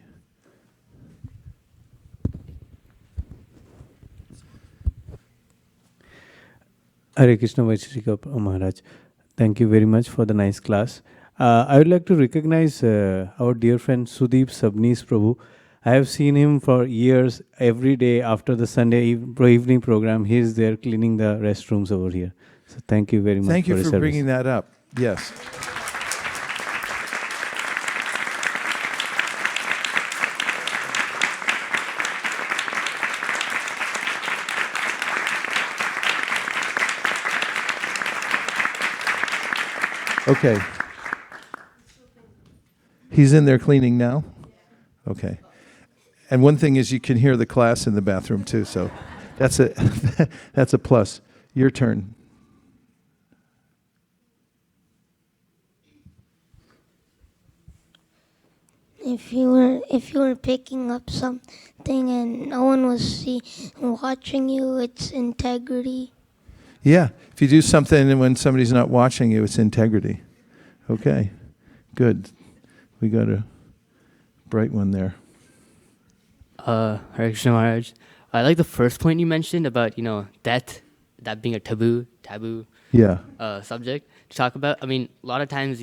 Hare Krishna Vaisheshika Maharaj. Thank you very much for the nice class. I would like to recognize our dear friend Sudeep Sabnis Prabhu. I have seen him for years. Every day after the Sunday evening program, he is there cleaning the restrooms over here. So thank you very much. Thank you for for bringing that up. Yes. Okay. He's in there cleaning now? Okay. And one thing is you can hear the class in the bathroom too, so that's a plus. Your turn. If you were picking up something and no one was watching you, it's integrity. Yeah, if you do something and when somebody's not watching you, it's integrity. Okay, good. We got a bright one there. Hare Krishna Maharaj. I like the first point you mentioned about, death, that being a taboo subject to talk about. I mean, a lot of times,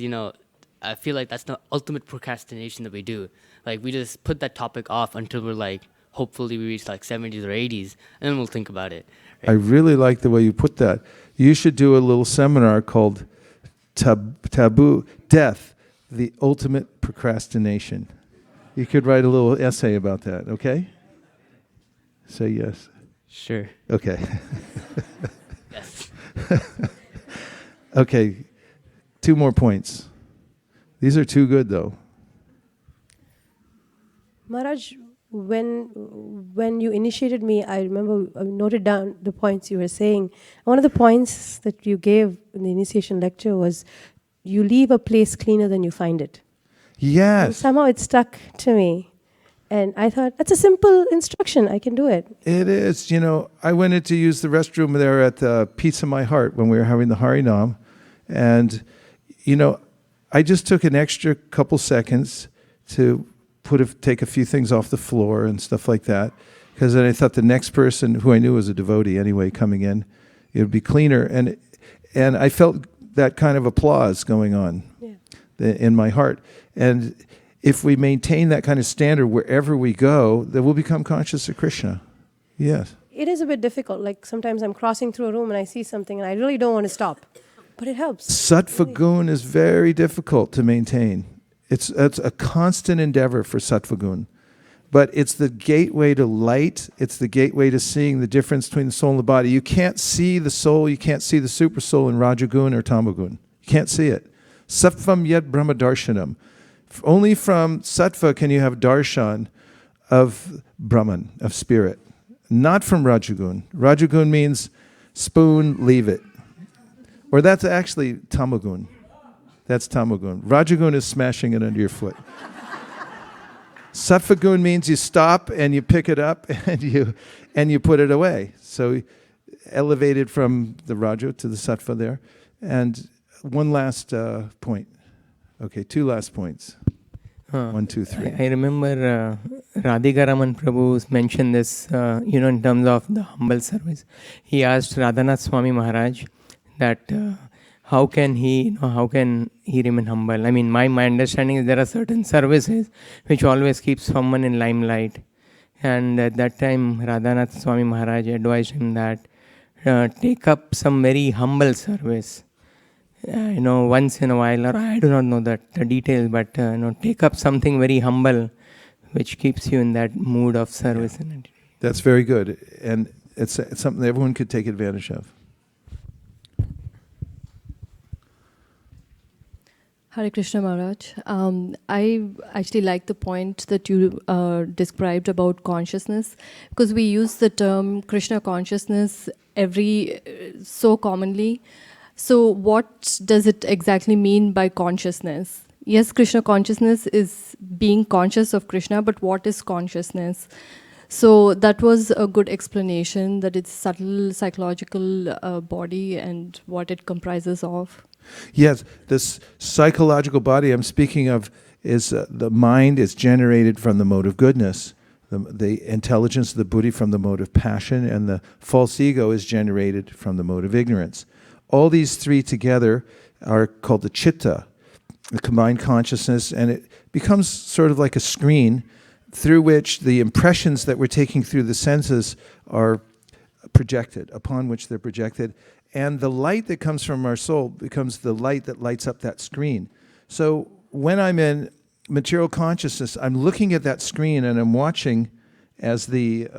I feel like that's the ultimate procrastination that we do. Like, we just put that topic off until we're like, hopefully we reach like 70s or 80s, and then we'll think about it. Right? I really like the way you put that. You should do a little seminar called Taboo Death, the Ultimate Procrastination. You could write a little essay about that, okay? Say yes. Sure. Okay. Yes. Okay, 2 more points. These are too good, though. Maharaj, when you initiated me, I remember I noted down the points you were saying. One of the points that you gave in the initiation lecture was, you leave a place cleaner than you find it. Yes. And somehow it stuck to me. And I thought, that's a simple instruction. I can do it. It is. I went in to use the restroom there at Peace in My Heart when we were having the Harinam. And, I just took an extra couple seconds to take a few things off the floor and stuff like that. Because then I thought the next person, who I knew was a devotee anyway, coming in, it would be cleaner. And I felt that kind of applause going on in my heart. And if we maintain that kind of standard wherever we go, then we'll become conscious of Krishna. Yes. It is a bit difficult. Like sometimes I'm crossing through a room and I see something and I really don't want to stop. But it helps. Sattva gun is very difficult to maintain. It's a constant endeavor for sattva gun. But it's the gateway to light. It's the gateway to seeing the difference between the soul and the body. You can't see the soul, you can't see the super soul in Rajagun or Tamagun. You can't see it. Sattvam yad brahma darshanam. Only from sattva can you have darshan of Brahman, of spirit. Not from Rajagun. Rajagun means spoon, leave it. Or that's actually tamagun. That's tamagun. Rajagun is smashing it under your foot. Sattva gun means you stop and you pick it up and you put it away. So elevated from the Raja to the Sattva there. And one last point. Okay, 2 last points. 1, 2, 3. I remember Radhika Raman Prabhu mentioned this, in terms of the humble service. He asked Radhanath Swami Maharaj that how can he remain humble? I mean, my understanding is there are certain services which always keep someone in limelight. And at that time, Radhanath Swami Maharaj advised him that take up some very humble service. Once in a while, or I do not know the details, but take up something very humble which keeps you in that mood of service. That's very good. And it's something that everyone could take advantage of. Hare Krishna Maharaj. I actually like the point that you described about consciousness, because we use the term Krishna consciousness so commonly. So what does it exactly mean by consciousness? Yes, Krishna consciousness is being conscious of Krishna, but what is consciousness? So that was a good explanation, that it's subtle psychological body and what it comprises of. Yes, this psychological body I'm speaking of is the mind is generated from the mode of goodness, the intelligence of the buddhi from the mode of passion, and the false ego is generated from the mode of ignorance. All these three together are called the chitta, the combined consciousness, and it becomes sort of like a screen through which the impressions that we're taking through the senses are projected, upon which they're projected. And the light that comes from our soul becomes the light that lights up that screen. So when I'm in material consciousness, I'm looking at that screen and I'm watching as the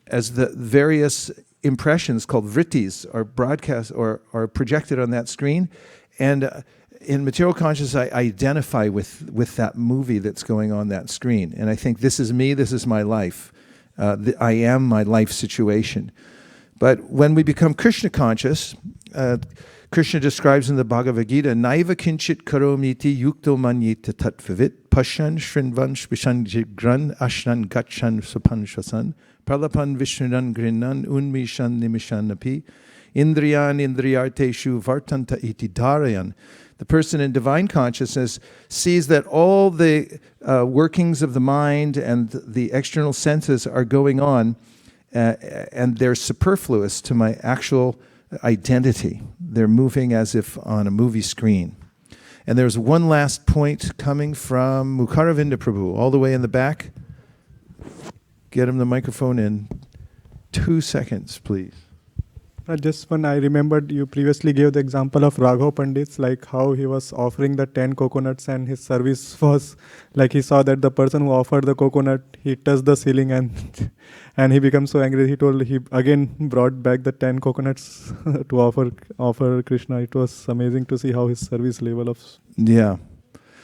various impressions called vrittis are broadcast or are projected on that screen. And in material consciousness, I identify with that movie that's going on that screen. And I think, this is me, this is my life. I am my life situation. But when we become Krishna conscious, Krishna describes in the Bhagavad Gita, Naiva kinchit karomiti yukto manyita tatvavit pashan shrinvan shvishan jigran ashnan gachan supanshasan pralapan vishnunan grinan unmishan nimishan api indriyan indriyarteshu vartanta iti dharayan. The person in divine consciousness sees that all the workings of the mind and the external senses are going on, and they're superfluous to my actual identity. They're moving as if on a movie screen. And there's one last point coming from Mukaravinda Prabhu, all the way in the back. Get him the microphone in 2 seconds, please. Just one, I remembered you previously gave the example of Raghav Pandit's, like how he was offering the 10 coconuts and his service was like he saw that the person who offered the coconut, he touched the ceiling and he became so angry. He told, he again brought back the 10 coconuts to offer Krishna. It was amazing to see how his service level of... Yeah.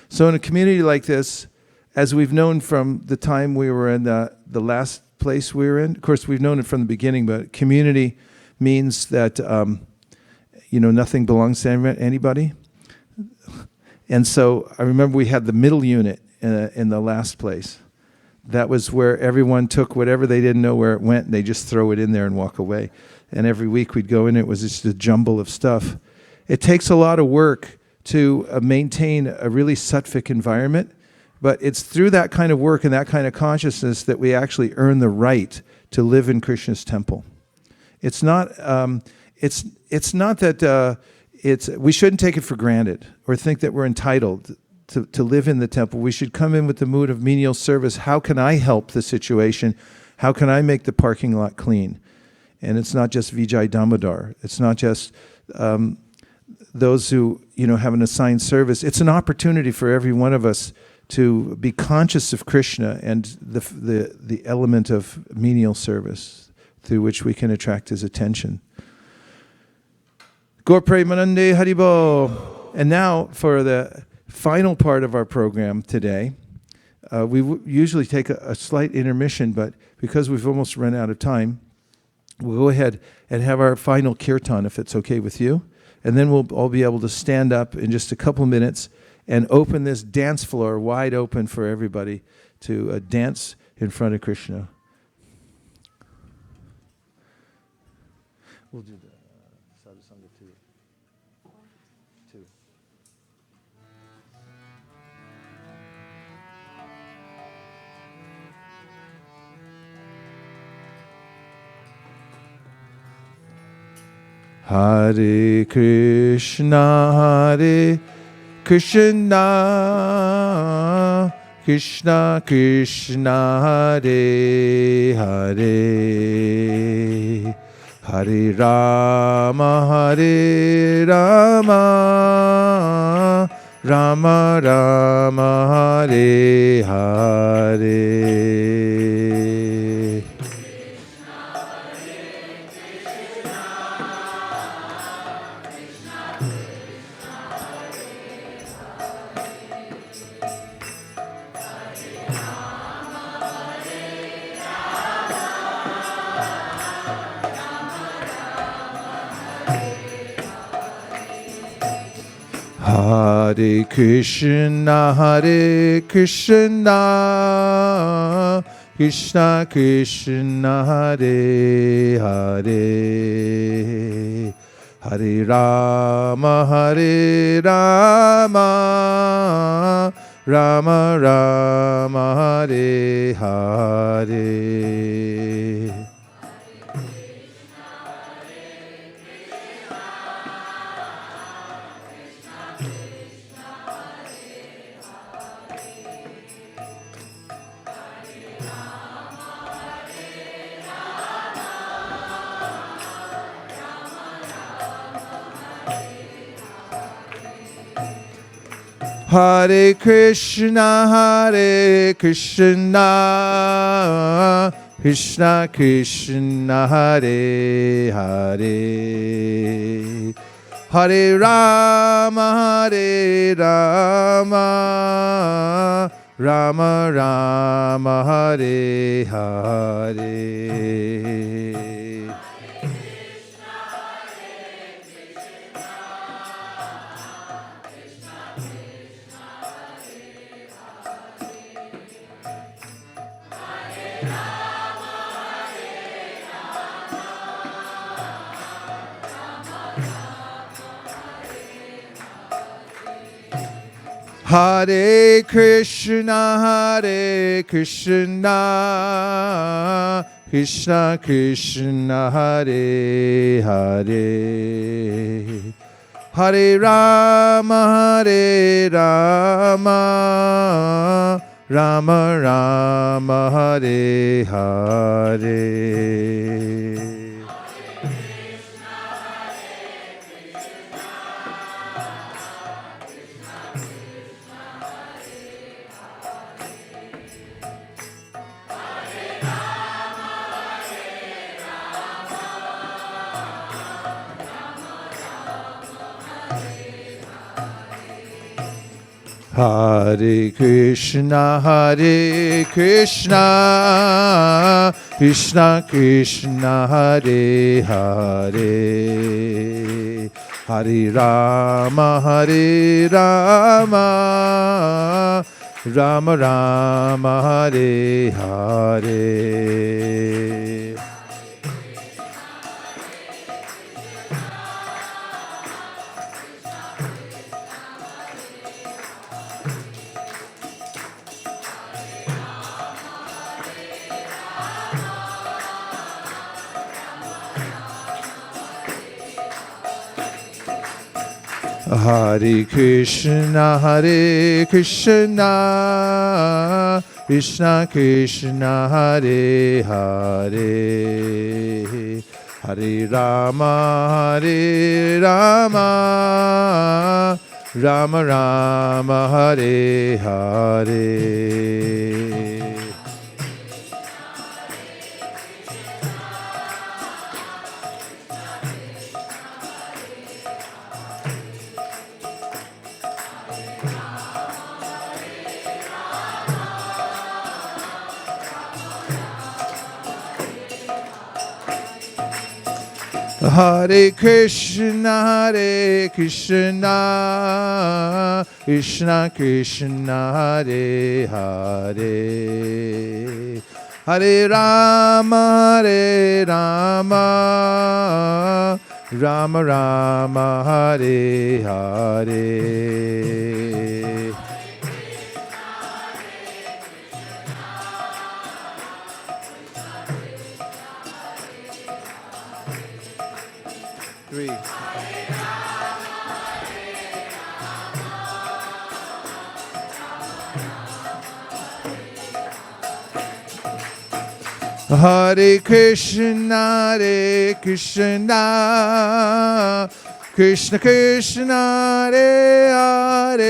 So in a community like this, as we've known from the time we were in the last place we were in, of course we've known it from the beginning, but community means that nothing belongs to anybody. And so I remember we had the middle unit in the last place. That was where everyone took whatever they didn't know where it went, and they just throw it in there and walk away. And every week we'd go in, it was just a jumble of stuff. It takes a lot of work to maintain a really sattvic environment, but it's through that kind of work and that kind of consciousness that we actually earn the right to live in Krishna's temple. It's not. It's not that we shouldn't take it for granted or think that we're entitled to live in the temple. We should come in with the mood of menial service. How can I help the situation? How can I make the parking lot clean? And it's not just Vijay Damodar. It's not just those who have an assigned service. It's an opportunity for every one of us to be conscious of Krishna and the element of menial service, through which we can attract his attention. Gaur Premanande Haribo. And now for the final part of our program today. We usually take a slight intermission, but because we've almost run out of time, we'll go ahead and have our final kirtan, if it's okay with you. And then we'll all be able to stand up in just a couple minutes and open this dance floor wide open for everybody to dance in front of Krishna. We'll do the Sadhusanga 2. Hare Krishna, Krishna Krishna, Hare Hare. Hare Rama, Rama Rama, Hare Hare. Hare Krishna, Krishna Krishna, Hare Hare, Hare Rama, Rama Rama, Hare Hare. Hare Krishna, Krishna Krishna, Hare Hare, Hare Rama, Rama Rama, Hare Hare. Hare Krishna, Krishna Krishna, Hare Hare, Hare Rama, Rama Rama, Hare Hare. Hare Krishna, Krishna Krishna, Hare Hare, Hare Rama, Rama Rama, Hare Hare. Hare Krishna, Krishna Krishna, Hare Hare, Hare Rama, Rama Rama, Hare Hare. Hare Krishna, Krishna Krishna, Hare Hare, Hare Rama, Rama Rama, Hare Hare. Three. Hare Krishna, Krishna Krishna, Hare Hare,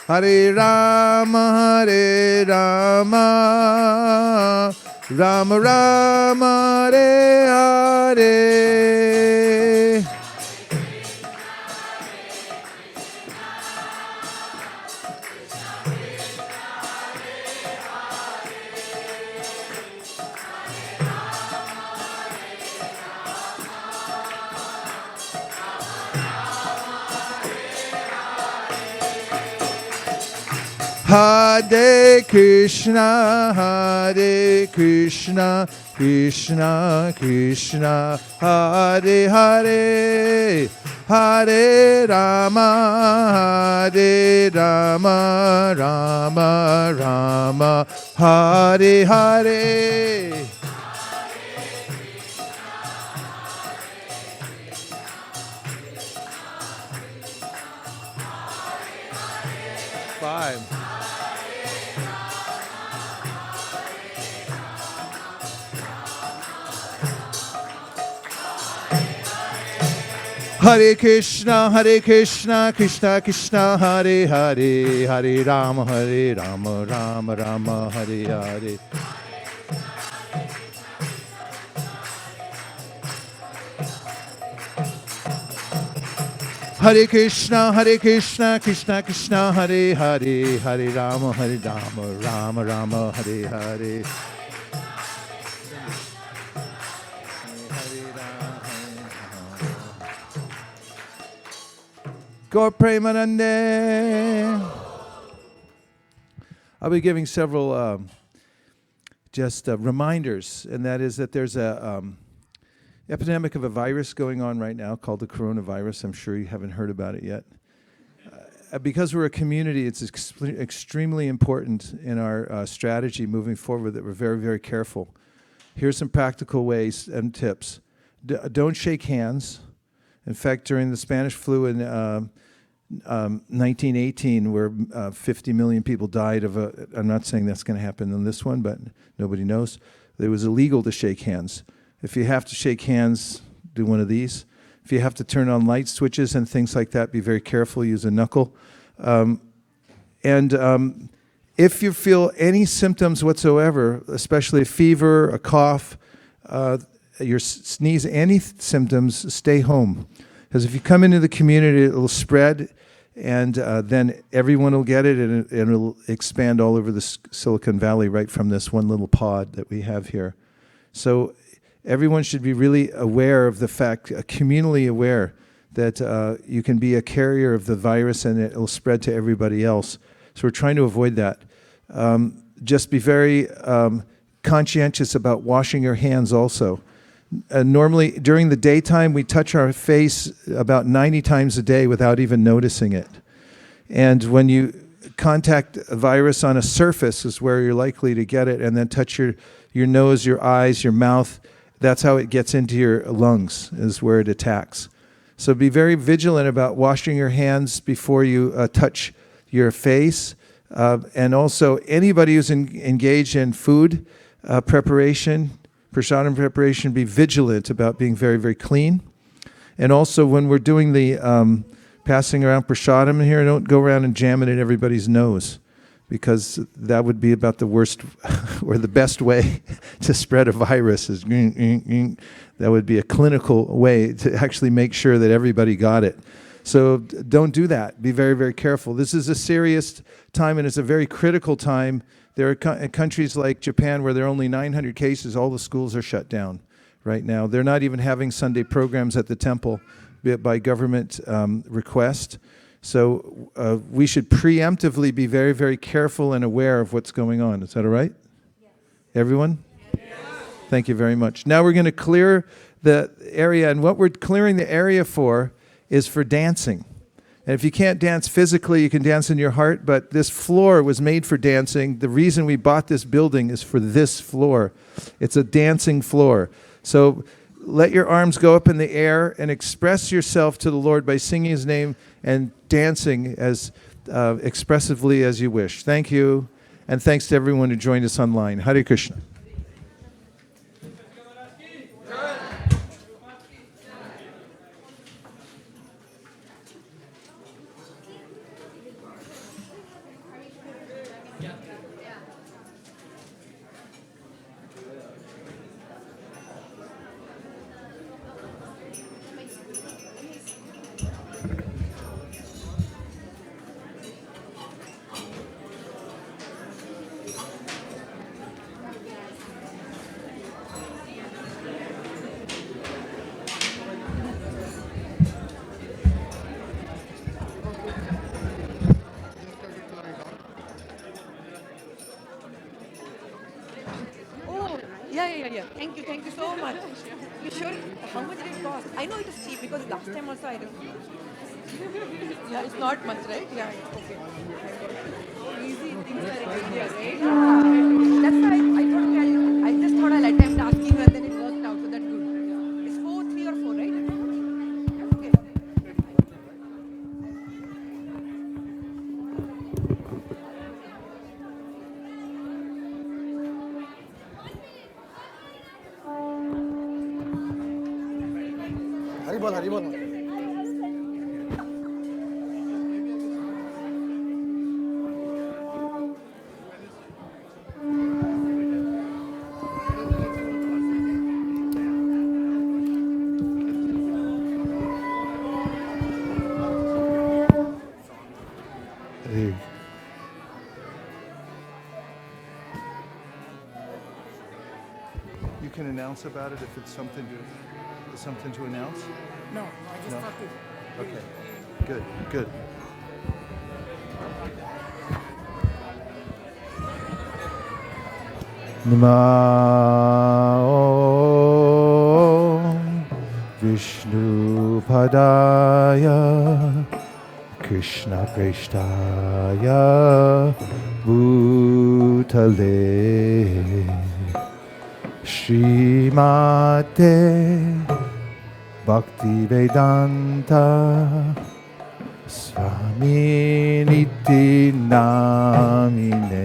Hare Rama, Rama Rama, Hare Hare. Hare Krishna, Hare Krishna, Krishna Krishna, Hare Hare, Hare Rama, Hare Rama, Rama Rama, Hare Hare. Five. Hare Krishna, Krishna Krishna, Hare Hare, Hare Rama, Rama Rama, Hare Hare. Hare Krishna, Krishna Krishna, Hare Hare, Hare Rama, Rama Rama, Hare Hare. Gaur Premanande. I'll be giving several reminders, and that is that there's a epidemic of a virus going on right now called the coronavirus. I'm sure you haven't heard about it yet. Because we're a community, it's extremely important in our strategy moving forward that we're very, very careful. Here's some practical ways and tips. Don't shake hands. In fact, during the Spanish flu in 1918, where 50 million people died of I'm not saying that's going to happen in this one, but nobody knows, it was illegal to shake hands. If you have to shake hands, do one of these. If you have to turn on light switches and things like that, be very careful, use a knuckle. If you feel any symptoms whatsoever, especially a fever, a cough, your sneeze, any symptoms, stay home. Because if you come into the community, it will spread, and then everyone will get it, and it'll expand all over the Silicon Valley right from this one little pod that we have here. So everyone should be really aware of the fact, communally aware, that you can be a carrier of the virus and it will spread to everybody else. So we're trying to avoid that. Just be very conscientious about washing your hands also. Normally, during the daytime, we touch our face about 90 times a day without even noticing it. And when you contact a virus on a surface is where you're likely to get it, and then touch your nose, your eyes, your mouth. That's how it gets into your lungs, is where it attacks. So be very vigilant about washing your hands before you touch your face. And also, anybody who's engaged in food preparation, prasadam preparation, be vigilant about being very, very clean. And also, when we're doing the passing around prasadam here, don't go around and jam it in everybody's nose, because that would be about the worst or the best way to spread a virus. That would be a clinical way to actually make sure that everybody got it. So don't do that. Be very, very careful. This is a serious time, and it's a very critical time. There are countries like Japan where there are only 900 cases. All the schools are shut down right now. They're not even having Sunday programs at the temple by government request. So we should preemptively be very, very careful and aware of what's going on. Is that all right? Yes. Everyone? Yes. Thank you very much. Now we're going to clear the area, and what we're clearing the area for is for dancing. And if you can't dance physically, you can dance in your heart, but this floor was made for dancing. The reason we bought this building is for this floor. It's a dancing floor. So let your arms go up in the air and express yourself to the Lord by singing His name and dancing as expressively as you wish. Thank you, and thanks to everyone who joined us online. Hare Krishna. yeah. Thank you so much. You sure? How much did it cost? I know it is cheap because last time also I don't. Yeah, it's not much, right? Yeah, okay. Easy things are easier, right? Yeah. That's why I thought, okay, I just thought I'll attempt asking you and then it worked out, so that's good. It's 4, 3 or 4, right? Yeah, okay. Haribol, Haribol. Hey. You can announce about it if it's something to announce? No, I just thought to. Okay. Good, good. Namo Vishnu Padaya Krishna Prestaya Bhutale Srimate Bhakti Vedanta Swami Niti Namine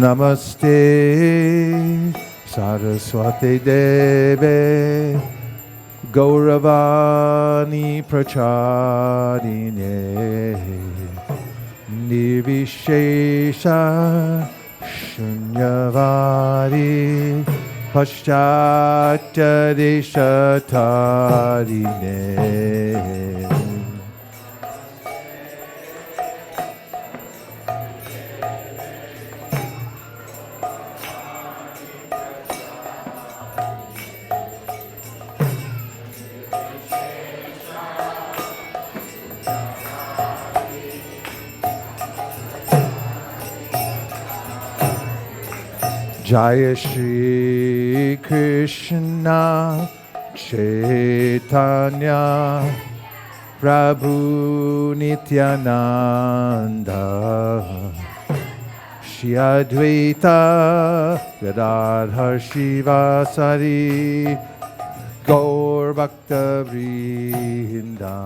Namaste Saraswati Deve Gauravani Prachadine Nirvishesha Shunyavadi Paschatadeshatarine Jaya Shri Krishna Chaitanya Prabhu Nityananda Shri Advaita Gadadhar Shivasari Gaur Bhakta Vrinda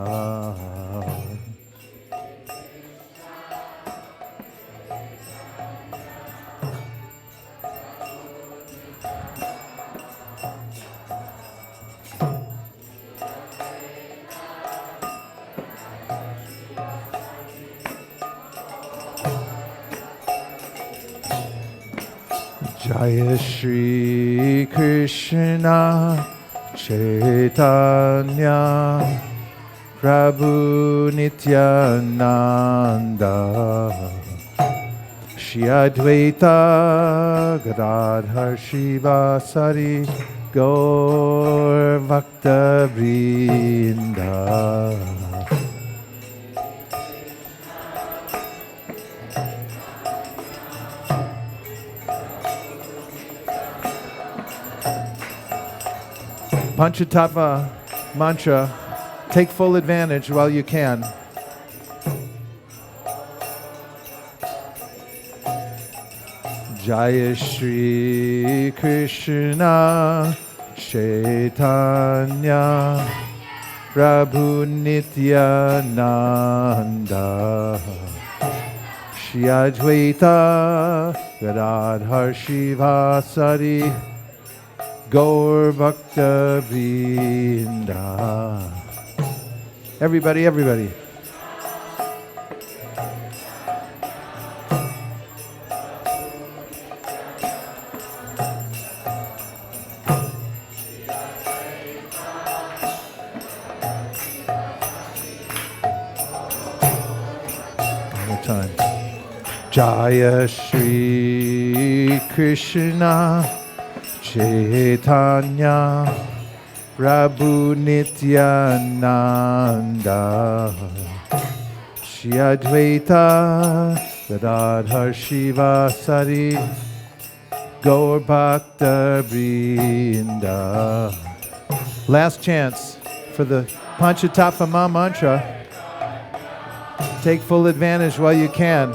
Jaya Shri Krishna Chaitanya Prabhu Nityananda Shri Advaita Gadadhar Shivasari Gaur Bhakta Vrinda Pancha Tattva mantra, take full advantage while you can. Jaya Shri Krishna Chaitanya Prabhu Nityananda Shri Advaita Gadadhar Shivasari Gaur Bhakta Vrinda. Everybody, everybody. Jaya Shri Krishna Chaitanya Prabhu Nityananda Shri Advaita Gadadhar Shivasari Gaur Bhakta Vrinda. Last chance for the Pancha Tattva Ma mantra. Take full advantage while you can.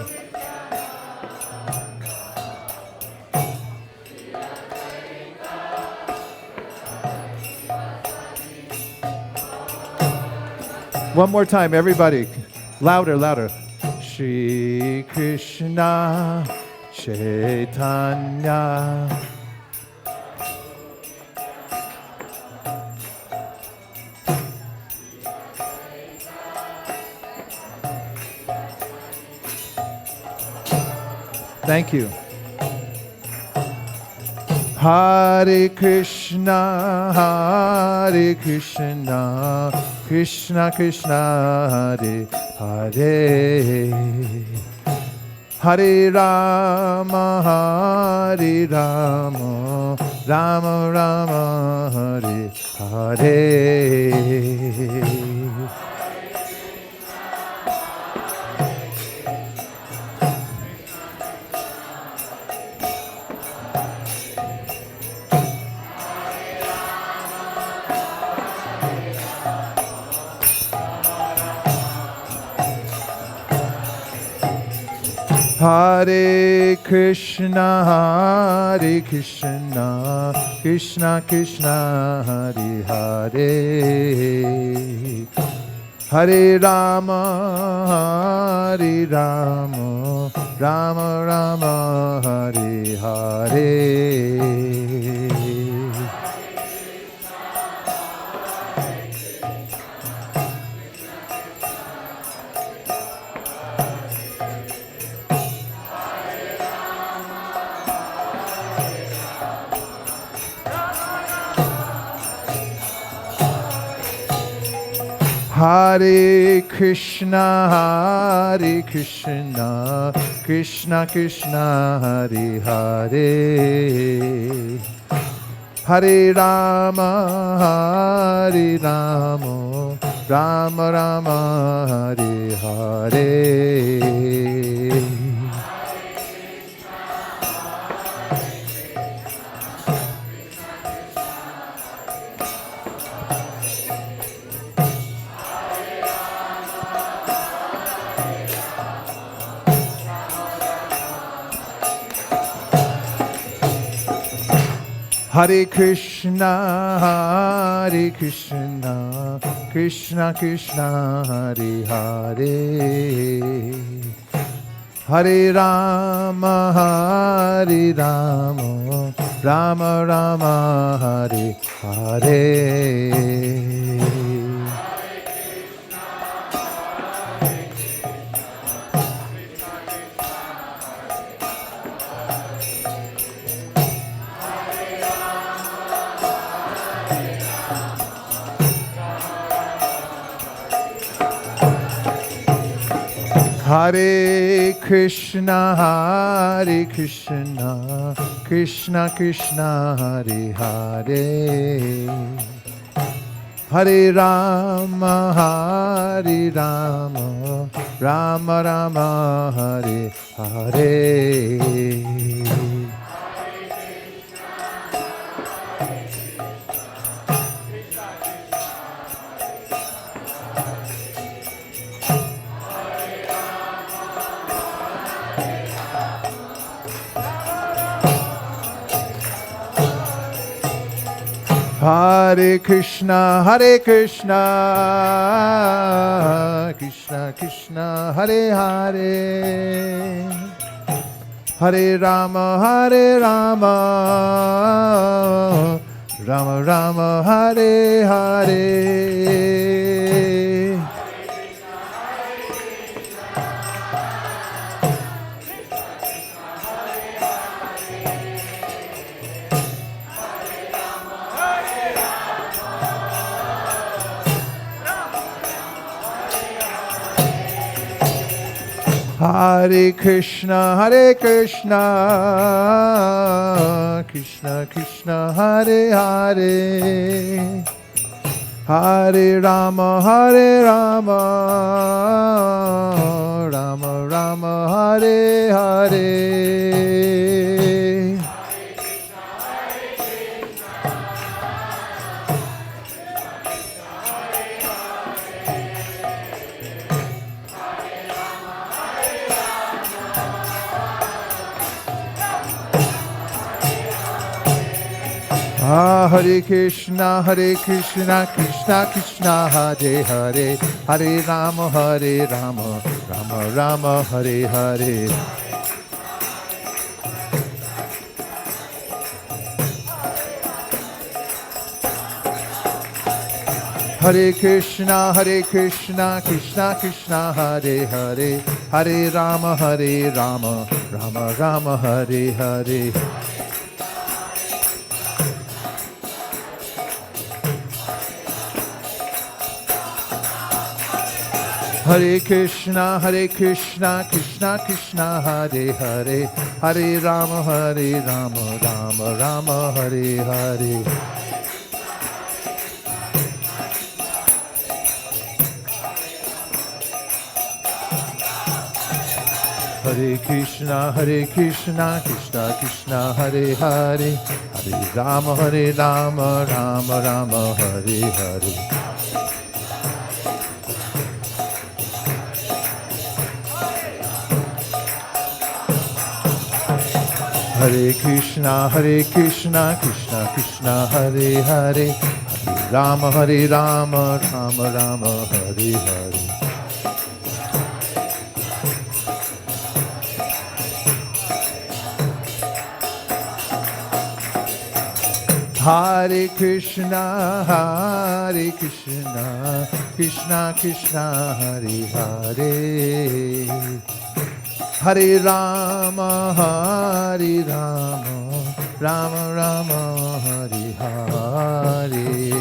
One more time, everybody. Louder, louder. Shri Krishna Chaitanya Thank you. Hare Krishna, Hare Krishna, Krishna Krishna, Hare Hare, Hare Rama, Hare Rama, Rama Rama, Hare Hare. Hare Krishna, Hare Krishna, Krishna Krishna, Hare Hare, Hare Rama, Hare Rama, Rama Rama, Hare Hare. Hare Krishna, Hare Krishna, Krishna Krishna, Hare Hare, Hare Rama, Hare Rama, Rama Rama, Hare Hare. Hare Krishna, Hare Krishna, Krishna Krishna, Hare Hare, Hare Rama, Hare Rama, Rama Rama, Hare Hare. Hare Krishna, Hare Krishna, Krishna Krishna, Hare Hare, Hare Rama, Hare Rama, Rama Rama, Hare Hare. Hare Krishna, Hare Krishna, Krishna Krishna, Hare Hare, Hare Rama, Hare Rama, Rama Rama, Hare Hare. Hare Krishna, Krishna Krishna, Hare Hare, Hare Rama, Rama Rama, Hare Hare. Hare Krishna, Krishna Krishna, Hare Hare, Hare Rama, Rama Rama, Hare Hare. Hare Krishna, Krishna Krishna, Hare Hare, Hare Rama, Rama Rama, Hare Hare. Hare Krishna, Krishna Krishna, Hare Hare, Hare Rama, Rama Rama, Hare Hare. Hare Krishna, Krishna Krishna, Hare Hare, Hare Rama, Rama Rama, Hare Hare. Hare Krishna, Krishna Krishna, Hare Hare, Hare Rama, Rama Rama, Hare Hare. Hare Krishna, Krishna Krishna, Hare Hare, Hare Rama, Rama Rama, Hare Hare.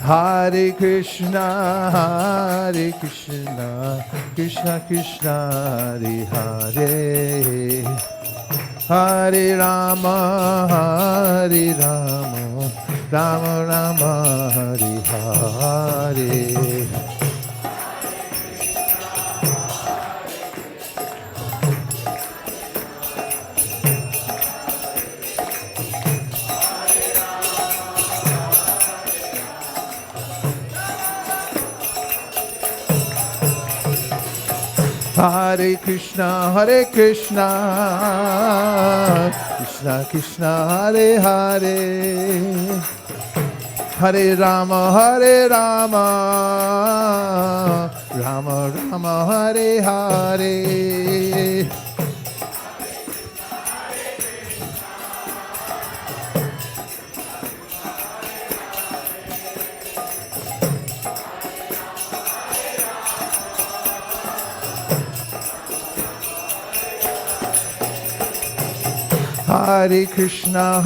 Hare Krishna, Krishna Krishna, Hare Hare, Hare Rama, Rama Rama, Hare Hare. Hare Krishna, Krishna Krishna, Hare Hare, Hare Rama, Rama Rama, Hare Hare. Hare Krishna,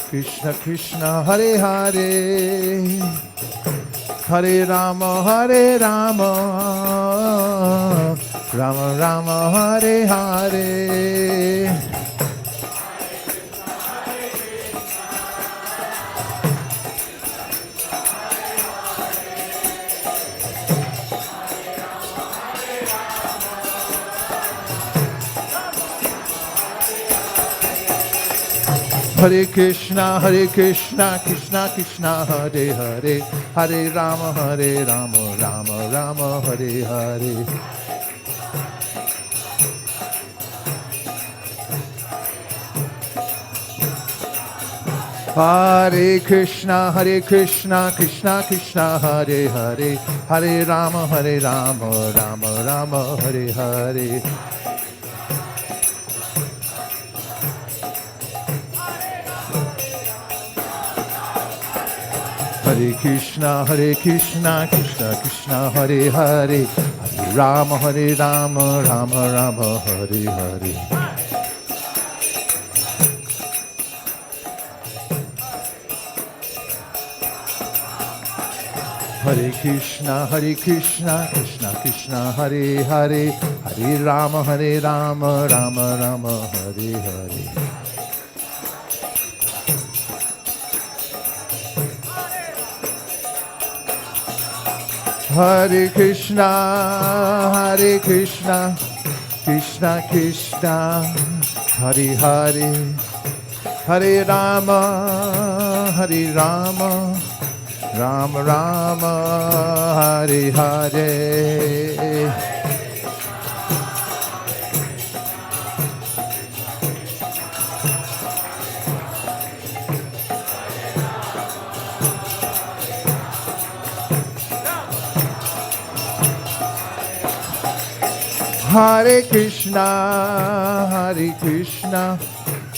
Krishna Krishna, Hare Hare, Hare Rama, Rama Rama, Hare Hare. Hare Krishna, Krishna Krishna, Hare Hare, Hare Rama, Rama Rama, Hare Hare. Hare Krishna, Krishna Krishna, Hare Hare, Hare Rama, Rama Rama, Hare Hare. Hare Krishna, Krishna Krishna, Hare Hare, Hare Rama, Rama Rama, Hare Hare. Hare Krishna, Krishna Krishna, Hare Hare, Hare Rama, Rama Rama, Hare Hare. Hare Krishna, Krishna Krishna, Hare Hare, Hare Rama, Rama Rama, Hare Hare. Hare Krishna,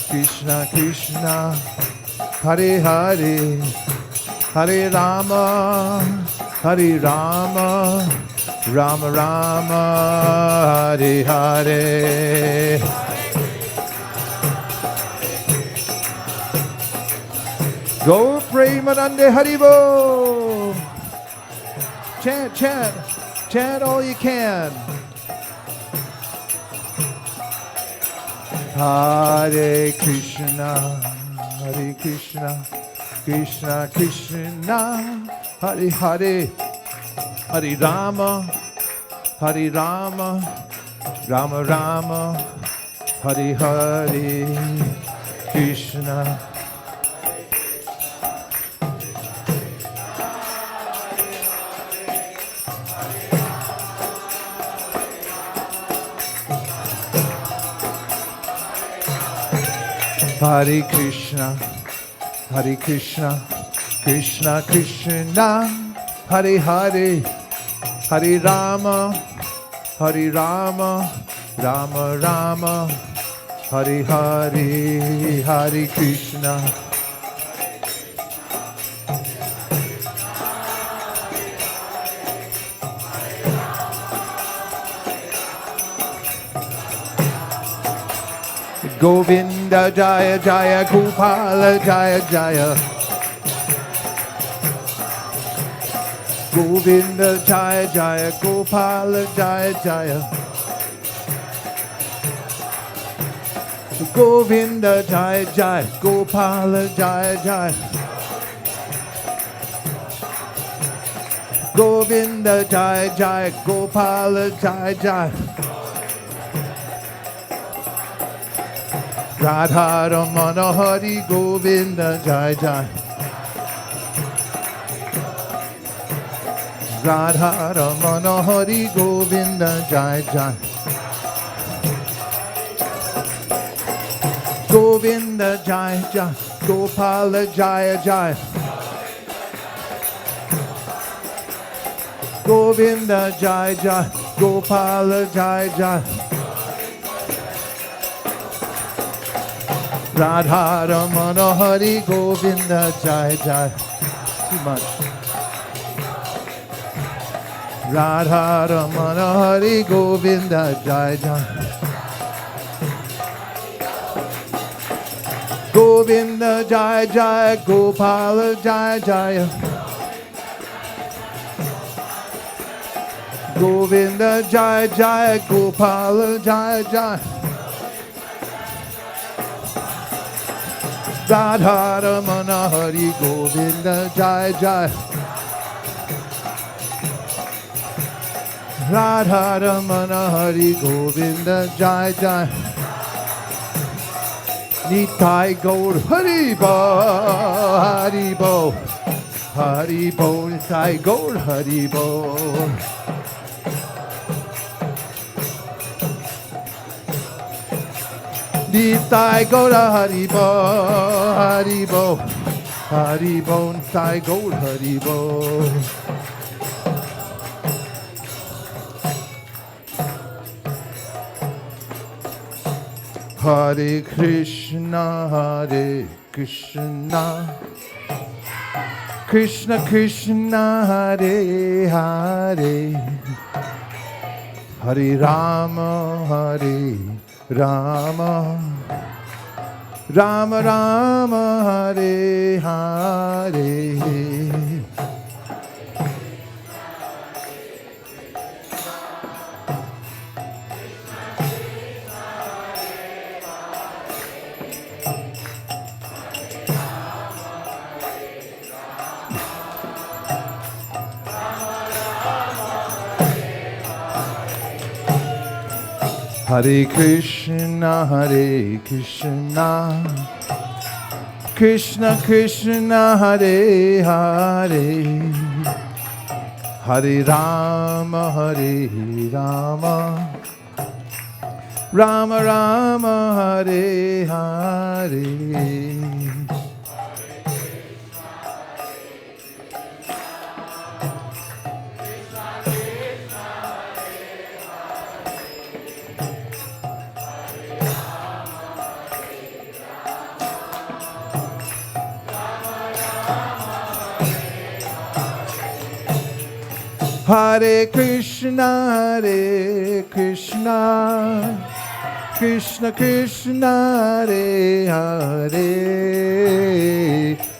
Krishna Krishna, Hare Hare, Hare Rama, Rama Rama, Hare Hare. Go Premanande Haribo. Chant all you can. Hare Krishna, Krishna Krishna, Hare Hare, Hare Rama, Rama Rama, Hare Hare, Krishna. Hare Krishna, Krishna Krishna, Hare Hare, Hare Rama, Rama Rama, Hare Hare, Hare Krishna. Govinda Jaya Jaya, Gopala Jaya Jaya. Govinda Jaya Jaya, Gopala Jaya Jaya. Govinda Jaya Jaya, Gopala Jaya Jaya. Govinda Jaya Jaya, Gopala Jaya Jaya. Radha Ramana Hari Govinda Jai Jai. Radha Ramana Hari Govinda Jai Jai. Govinda Jai Jai, Gopala Jaya Jai. Govinda Jai Jai, Gopala Jai Jai. Radha Ramana Hari Govinda Jai Jai. Too much. Radha Ramana Hari Govinda Jai Jai. Govinda Jai Jai, Gopala Jai Jai. Govinda Jai Jai, Gopala Jai Jai. Radha Ramana Hari Govinda Jai Jai. Radha Ramana Hari Govinda Jai Jai. Nitai Gaur Hari Bo, Hari Bo, Hari Bo, Nitai Gaur Hari Bo. Nitai Gaur Hari Bo, Hari Bo, Hari Bo, Nitai Gaur Hari Bo. Hare Krishna, Krishna Krishna Hare Hare, Hare Rama Hare Rama, Rama Rama Hare Hare. Hare Krishna, Krishna Krishna, Hare Hare, Hare Rama, Rama Rama, Hare Hare. Hare Krishna, Krishna Krishna, Hare Hare,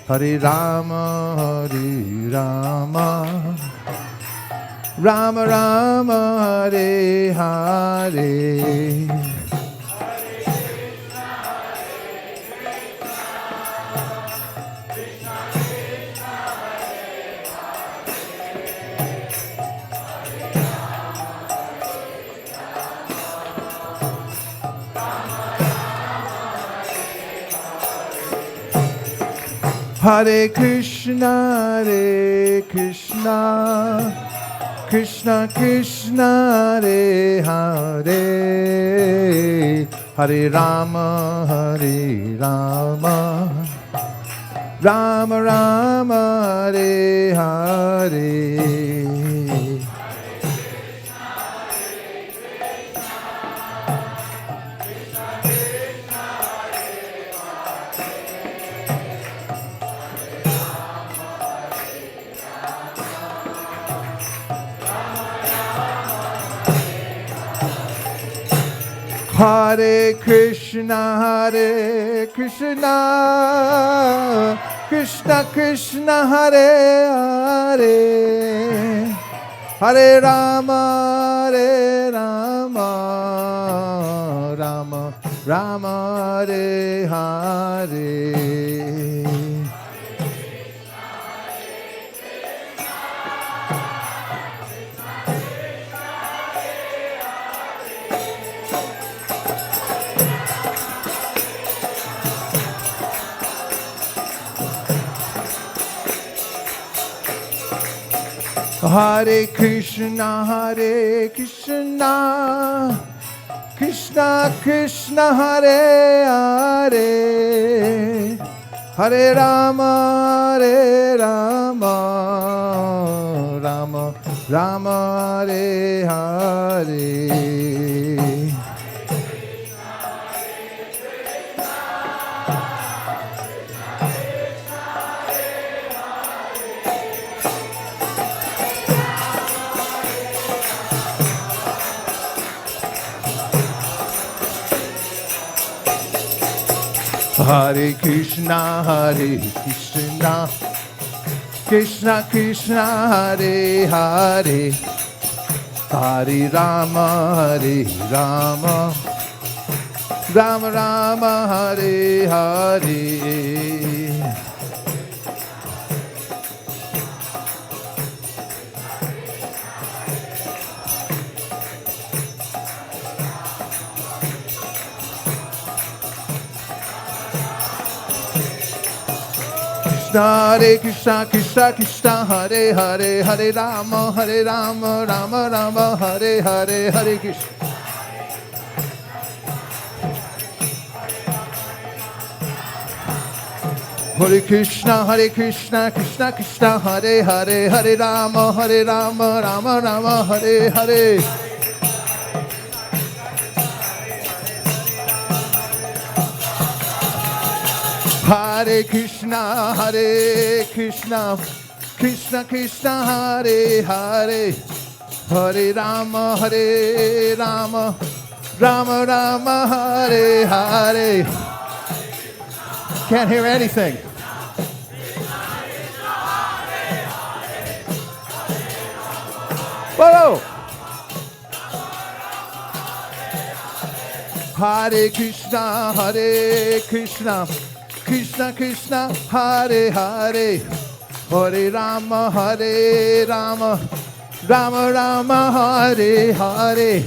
Hare Rama, Rama Rama, Hare Hare. Hare Krishna, Krishna Krishna, Hare Hare, Hare Rama, Rama Rama, Hare Hare. Hare Krishna, Krishna Krishna, Hare Hare, Hare Rama, Rama Rama, Hare Hare. Hare Krishna, Krishna Krishna, Hare Hare, Hare Rama, Rama Rama, Hare Hare. Hare Krishna, Krishna Krishna, Hare Hare, Hare Rama, Rama Rama, Hare Hare. Hare Krishna, Krishna Krishna, Hare Hare, Hare Rama, Rama Rama, Hare Hare, Hare Krishna. Hare Krishna, Krishna Krishna, Hare Hare, Hare Rama, Rama Rama, Hare Hare. Hare Krishna, Krishna Krishna Hare Hare, Hare Rama Rama Rama Hare Hare. Can't hear anything. Whoa! Hare Krishna, Krishna Krishna, Hare Hare, Hare Rama, Rama Rama, Hare Hare.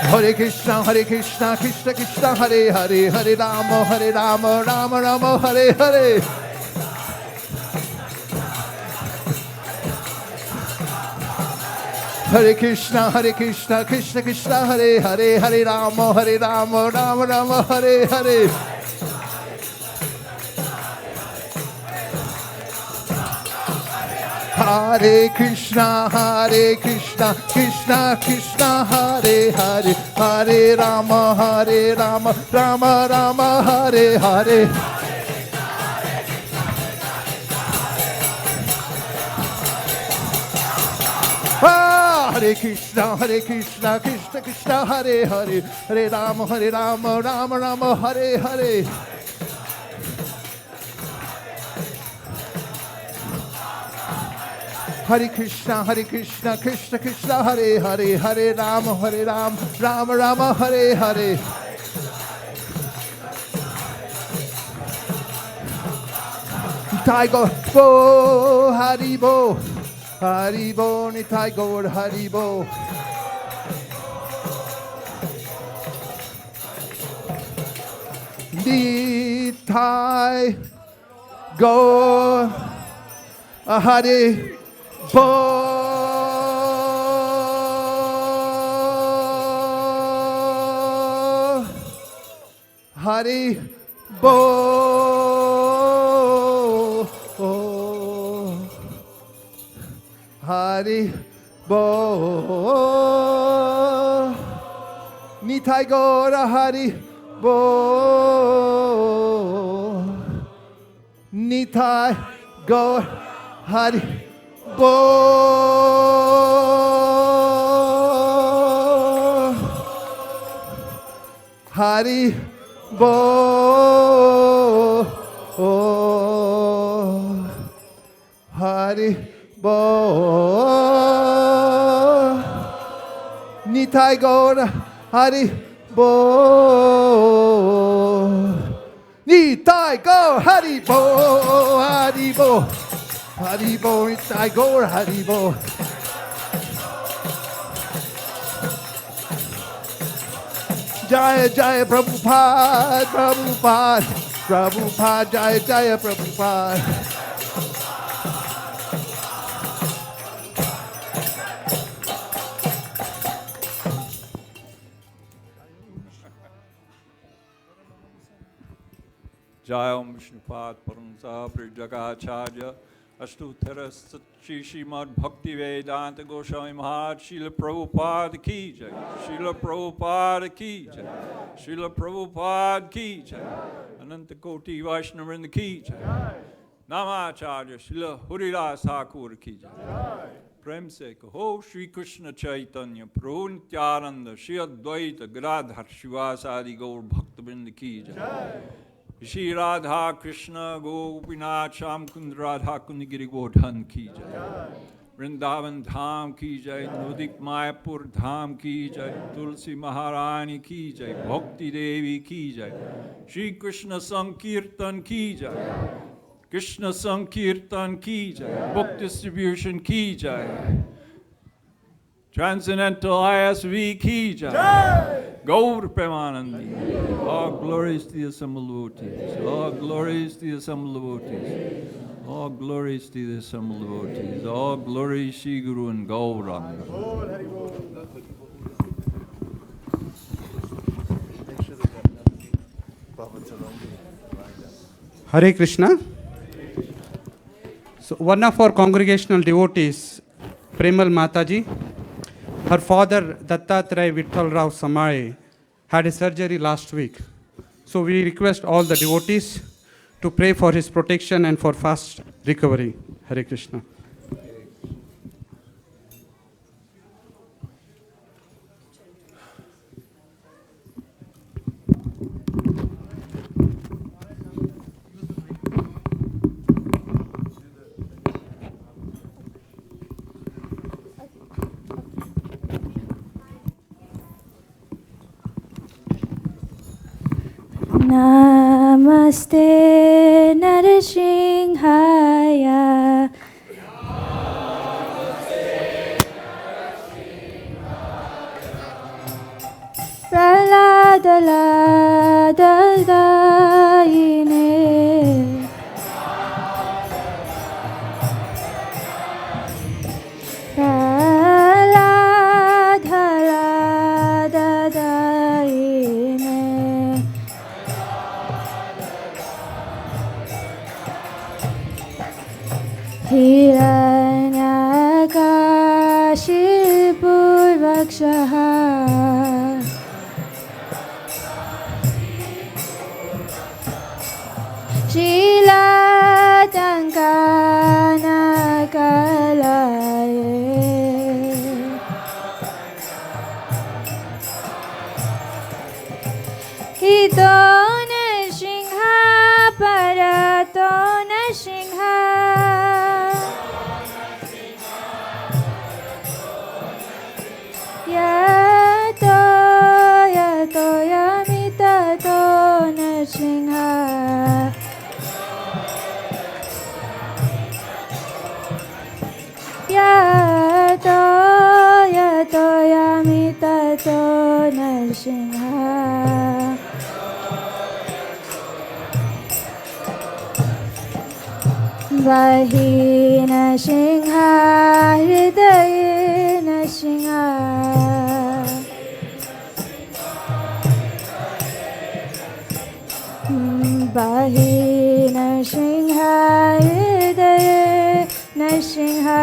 Hare Krishna, Krishna Krishna, Hare Hare, Hare Rama, Rama Rama, Hare Hare. Hare Krishna, Krishna Krishna, Hare Hare, Hare Rama, Rama Rama, Hare Hare. Hare Krishna, Krishna Krishna, Hare Hare, Hare Rama, Rama Rama, Hare Hare. Hare Krishna, Krishna Krishna, Hare Hare, Hare Rama, Rama Rama, Hare Hare. Hare Krishna, Krishna Krishna, Hare Hare, Hare Rama, Rama Rama, Hare Hare. Nitai Gaur, Bo, Hari Bo, Hari Bo, Nitai Gaur, Hari Bo. Nitai Gaur, Hari Bo. Hari Bo. Hari Bo. Nitai Gaur, Hari Bo. Nitai Gaur, Hari Bo. Hari Bo. Hari Bo. Nitai Gaur, Hari Bo. Nitai Gaur, Hari Bo. Hari Bo. Hari Bo, Nitai Gaur, Hari Bo. Jaya Jaya Prabhupada, Prabhupada, Prabhupada, Jaya Jaya Prabhupada. Jai Om Vishnupad Paramsa Prijagacharya Ashtuthara Sachi Srimad Bhakti Vedanta Goswami Maharaj Srila Prabhupada Ki Jai, Srila Prabhupada Ki Jai, Srila Prabhupada Ki Jai, Ananta Koti Vaishnavrinda Ki Jai, Namacharya Srila Haridas Thakur Ki Jai. Prem se kaho Shri Krishna Chaitanya Prabhu Nityananda Shri Advaita Gadadhar Shivasadi Gaur Bhaktivinoda Ki Jai. Shri Radha Krishna Gopinath Sham Kund Radha Kundagiri Godhan Ki Jai. Vrindavan Dham Ki Jai, Nudik Mayapur Dham Ki Jai, Tulsi Maharani Ki Jai, Bhakti Devi Ki Jai, Shri Krishna Sankirtan Ki Jai, Krishna Sankirtan Ki Jai, Book Distribution Ki Jai, Transcendental ISV Ki Jai. Gaur Premanandi. All glories to the assembled devotees. All glories to the assembled devotees. All glories to the assembled devotees. All glories Shri Guru and Gauranga. Hare Krishna. So one of our congregational devotees, Premal Mataji, Her father, Dattatreya Vittal Rao Samai, had a surgery last week. So we request all the devotees to pray for his protection and for fast recovery. Hare Krishna. Namaste Nrisimhaya. Praladadayine. Praladadayine. Hiranyakashipurvakshaha. Shilatankanakalaye. Hito Nrisimha Parato Nrisimha. Yato yato yamitato Nrisimha. Yato yato yamitato Nrisimha. Vahi Nrisimha Hridaye Nrisimha. Vahi Nrisimha Hridaye Nrisimha.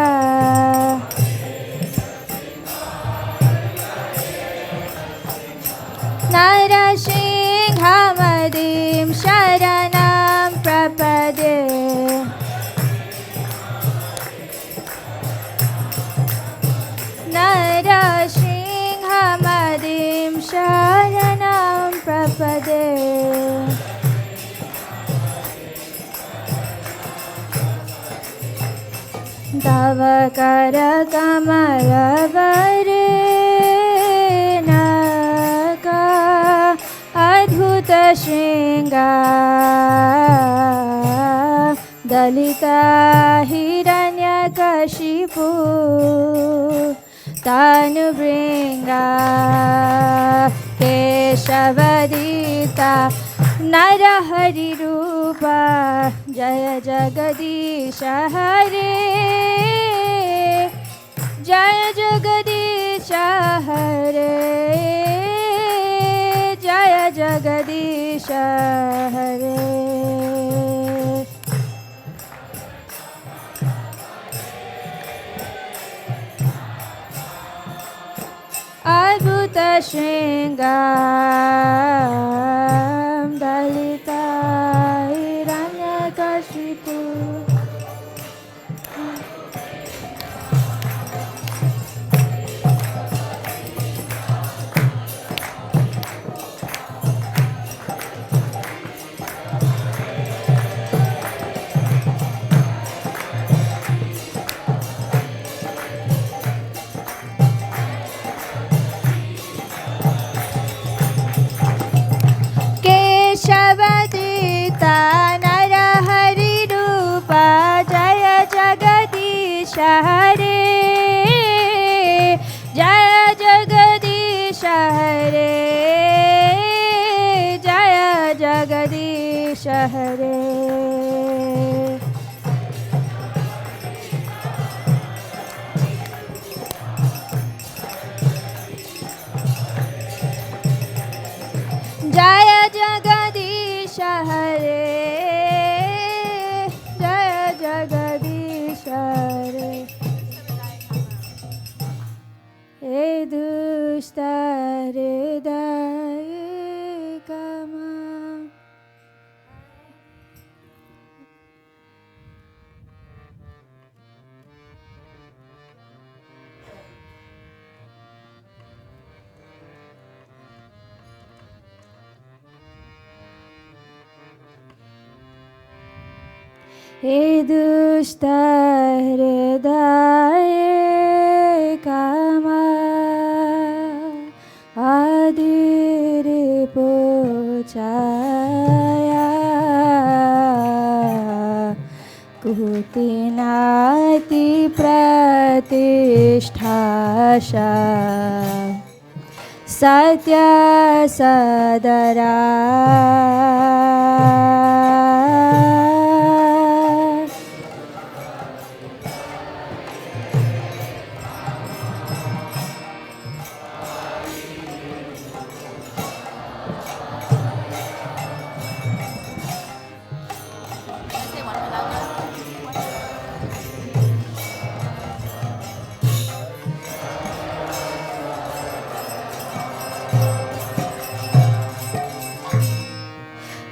Nrisimhamadim sharanam prapade. Nrisimhamadim sharanam prapade. Tava kara kamala varenaka adbhuta shringa dalita hiranyakashipu tanubringa keshavadita narahari rupa jaya jagadisha hare. Jaya jagadisha hare. Jaya jagadisha hare. Adbhuta shringam dalita hiranyakashipu. Keshavadita narahari rupa jaya jagadisha hare. Jaya jagadisha hare. Jaya jagadisha hare. Jaya jagadisha hare. Jaya jagadisha hare. Hey हे दुष्ट हृदय कामा आदिरि पोचाया कुतिनाति प्रतिष्ठाशा सत्य सदरा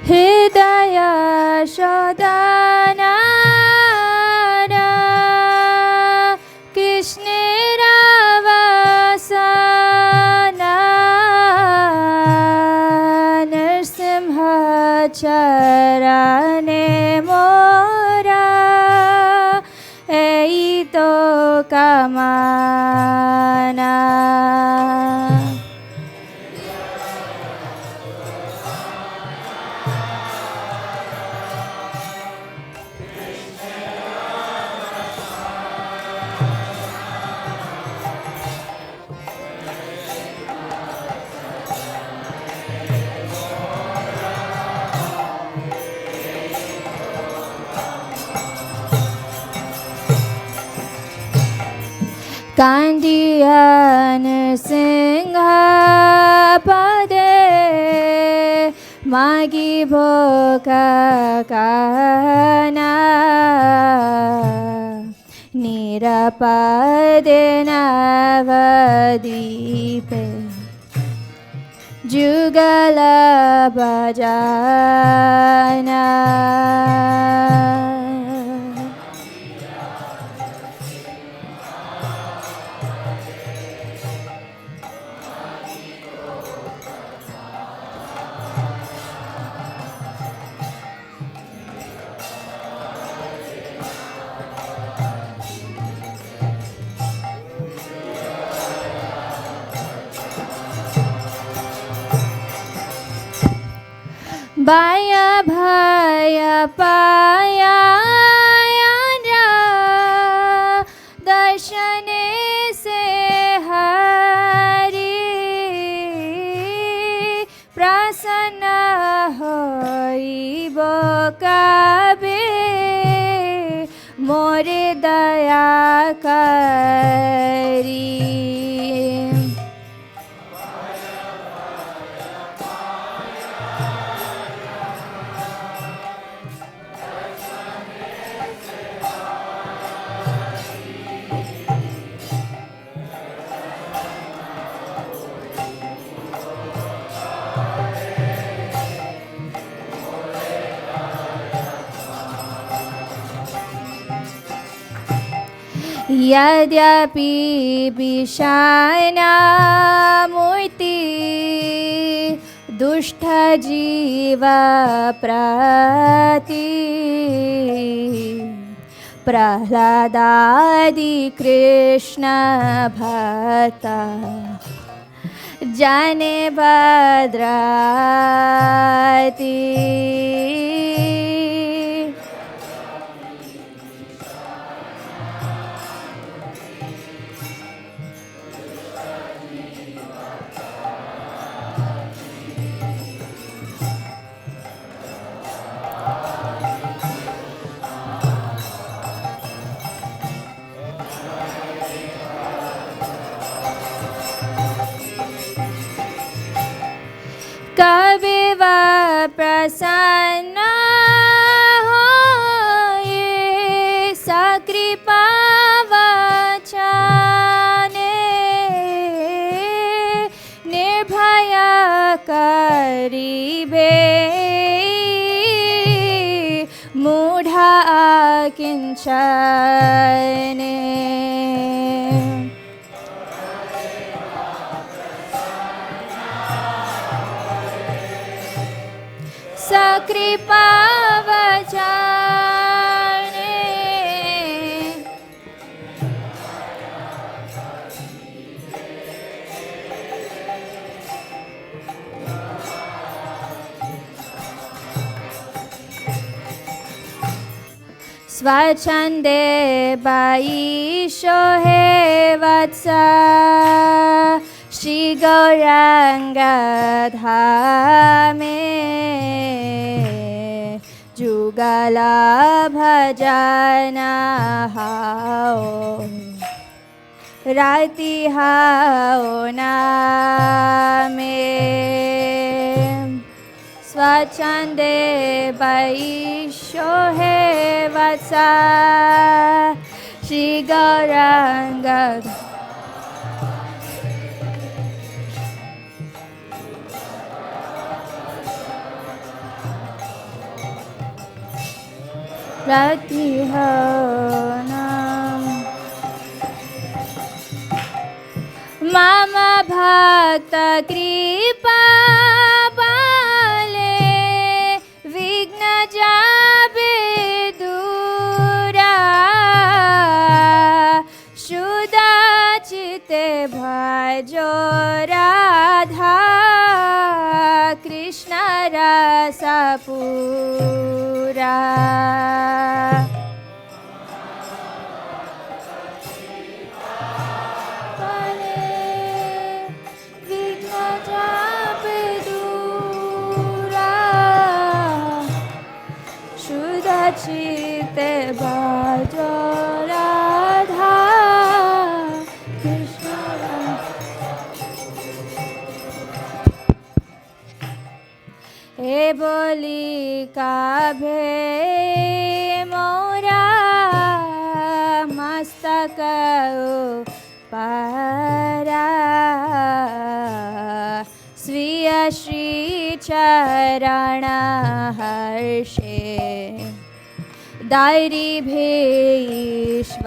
हृदय शोधना कृष्ण रावसना नरसिंह चरणे मोरा एई तो कामना Kandiya Nrisimha pade magi bhoka kana nirapade navadipe jugala bhajana Baya bhaya paya yana darshane se hari prasanna hoibo kabe more daya kari यद्यपि विषायना मूर्ति दुष्ट जीव प्रति प्रह्लादादि कृष्ण भक्ता जाने भद्राति कविव प्रसन्न होए सकृपा वचने निर्भय करिबे मूढ़ा किंचने सकृपा वचने स्वच्छन्दे बाईशो हे वत्सा श्री गौरांग धामे जुगला भजना हाओ राति हाओ नामे स्वच्छन्दे बाईशो हे वत्सा श्री गौरांग राति हाओ नाम मम भक्त कृपा बाले विघ्न जाबे दूरा शुदा चिते भजो राधा कृष्ण रस पूरा चिते बाजो राधा कृष्ण हे बोली काभे मोरा मस्तक पारा स्वीय श्री चरण Hershey Dhayari भीश्वरा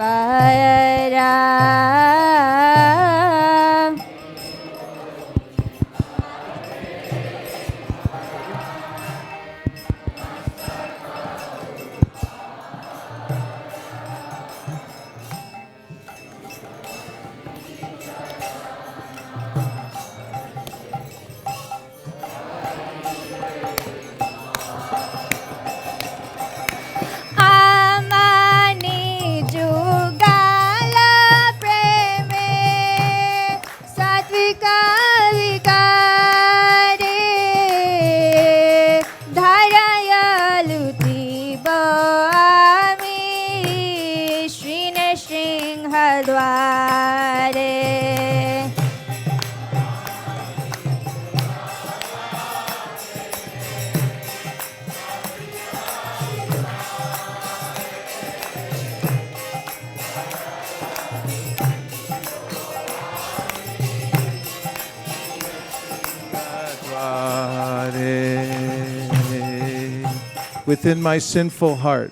Within my sinful heart,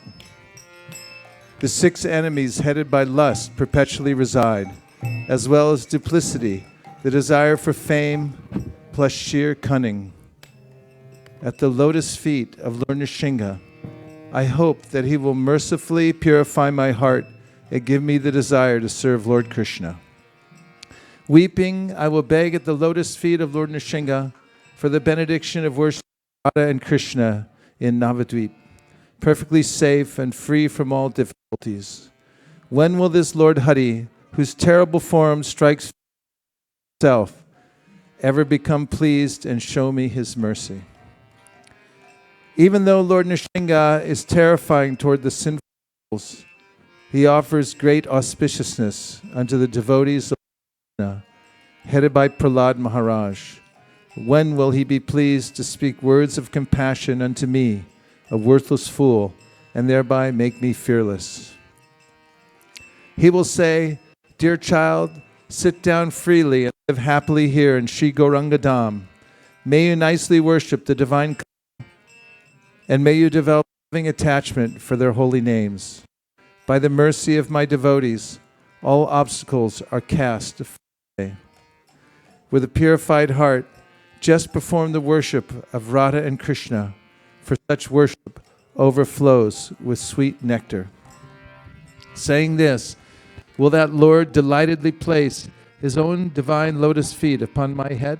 the 6 enemies headed by lust perpetually reside, as well as duplicity, the desire for fame, plus sheer cunning. At the lotus feet of Lord Nrisimha, I hope that he will mercifully purify my heart and give me the desire to serve Lord Krishna. Weeping, I will beg at the lotus feet of Lord Nrisimha for the benediction of worship Radha and Krishna in Navadvip, perfectly safe and free from all difficulties. When will this Lord Hari, whose terrible form strikes himself, ever become pleased and show me his mercy? Even though Lord Nrisimha is terrifying toward the sinful souls, he offers great auspiciousness unto the devotees of Krishna, headed by Prahlad Maharaj. When will he be pleased to speak words of compassion unto me, a worthless fool, and thereby make me fearless? He will say, "Dear child, sit down freely and live happily here in Sri Gauranga Dham. May you nicely worship the divine couple, and may you develop loving attachment for their holy names. By the mercy of my devotees, all obstacles are cast away." With a purified heart, just perform the worship of Radha and Krishna, for such worship overflows with sweet nectar. Saying this, will that Lord delightedly place his own divine lotus feet upon my head?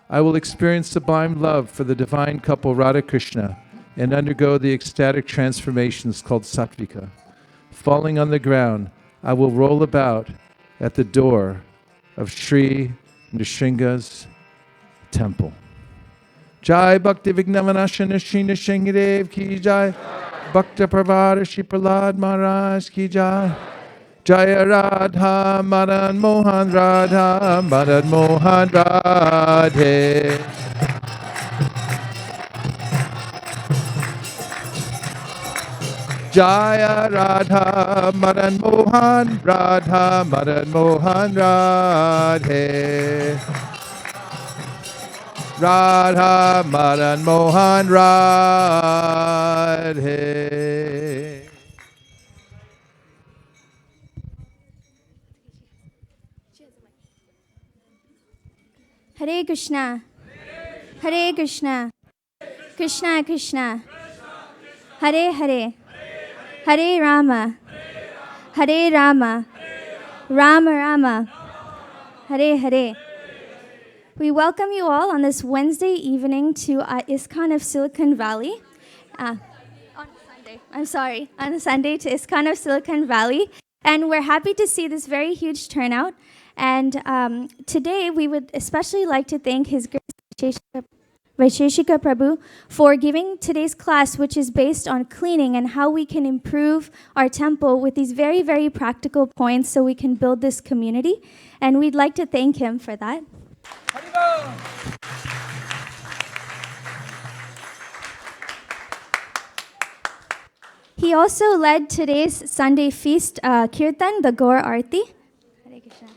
I will experience sublime love for the divine couple Radha Krishna and undergo the ecstatic transformations called sattvika. Falling on the ground, I will roll about at the door of Sri Nrisimha's temple. Jai Bhakti Vignavanashana Shri Nrisimhadev ki jai. Bhakta Pravada Shri Prahlad Maharaj ki jai. Jaya Radha Madan Mohan Radha Madan Mohan Radhe. Jaya Radha Madan Mohan Radha Madan Mohan Radhe. Radha Madan Mohan Radhe. Hare Krishna. Hare Krishna. Krishna Krishna. Hare Hare. Hare Rama. Hare Rama. Rama Rama. Hare Hare. We welcome you all on this Wednesday evening to ISKCON of Silicon Valley. On a Sunday to ISKCON of Silicon Valley. And we're happy to see this very huge turnout. And today we would especially like to thank His Grace Vaisheshika Prabhu for giving today's class, which is based on cleaning and how we can improve our temple with these very, very practical points so we can build this community. And we'd like to thank him for that. He also led today's Sunday feast kirtan, the Gaur Arti. Hare Krishna.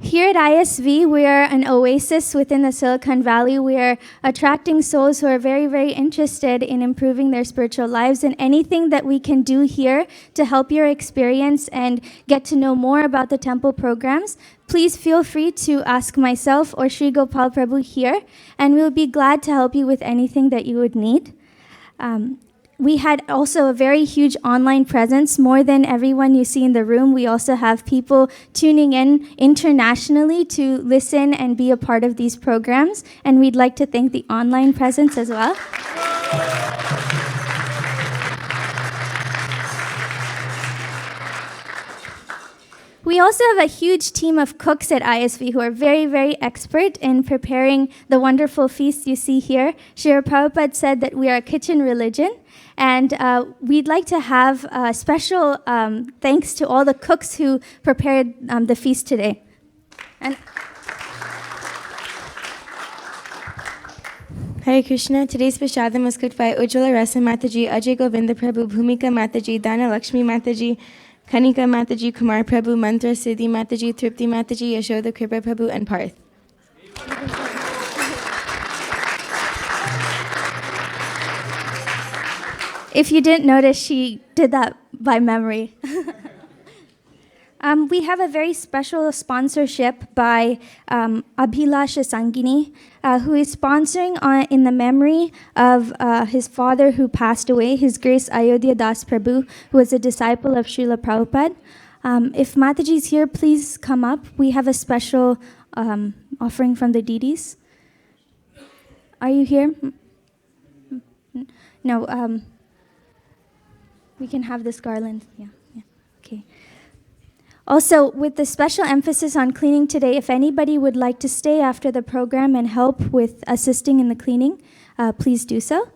Here at ISV, we are an oasis within the Silicon Valley. We are attracting souls who are very, very interested in improving their spiritual lives, and anything that we can do here to help your experience and get to know more about the temple programs, please feel free to ask myself or Sri Gopal Prabhu here, and we'll be glad to help you with anything that you would need. We had also a very huge online presence, more than everyone you see in the room. We also have people tuning in internationally to listen and be a part of these programs, and we'd like to thank the online presence as well. We also have a huge team of cooks at ISV who are very, very expert in preparing the wonderful feasts you see here. Srila Prabhupada said that we are a kitchen religion, and we'd like to have special thanks to all the cooks who prepared the feast today. And Hare Krishna. Today's prashadam was cooked by Ujjwala Rasa Mataji, Ajay Govinda Prabhu, Bhumika Mataji, Dana Lakshmi Mataji, Kanika Mataji, Kumar Prabhu, Mantra Siddhi Mataji, Tripti Mataji, Yashoda Kripa Prabhu, and Parth. if you didn't notice, she did that by memory. We have a very special sponsorship by Abhilasha Sangini, who is sponsoring in the memory of his father who passed away, His Grace Ayodhya Das Prabhu, who was a disciple of Srila Prabhupada. If Mataji is here, please come up. We have a special offering from the deities. Are you here? No, we can have this garland. Yeah, okay. Also, with the special emphasis on cleaning today, if anybody would like to stay after the program and help with assisting in the cleaning, please do so.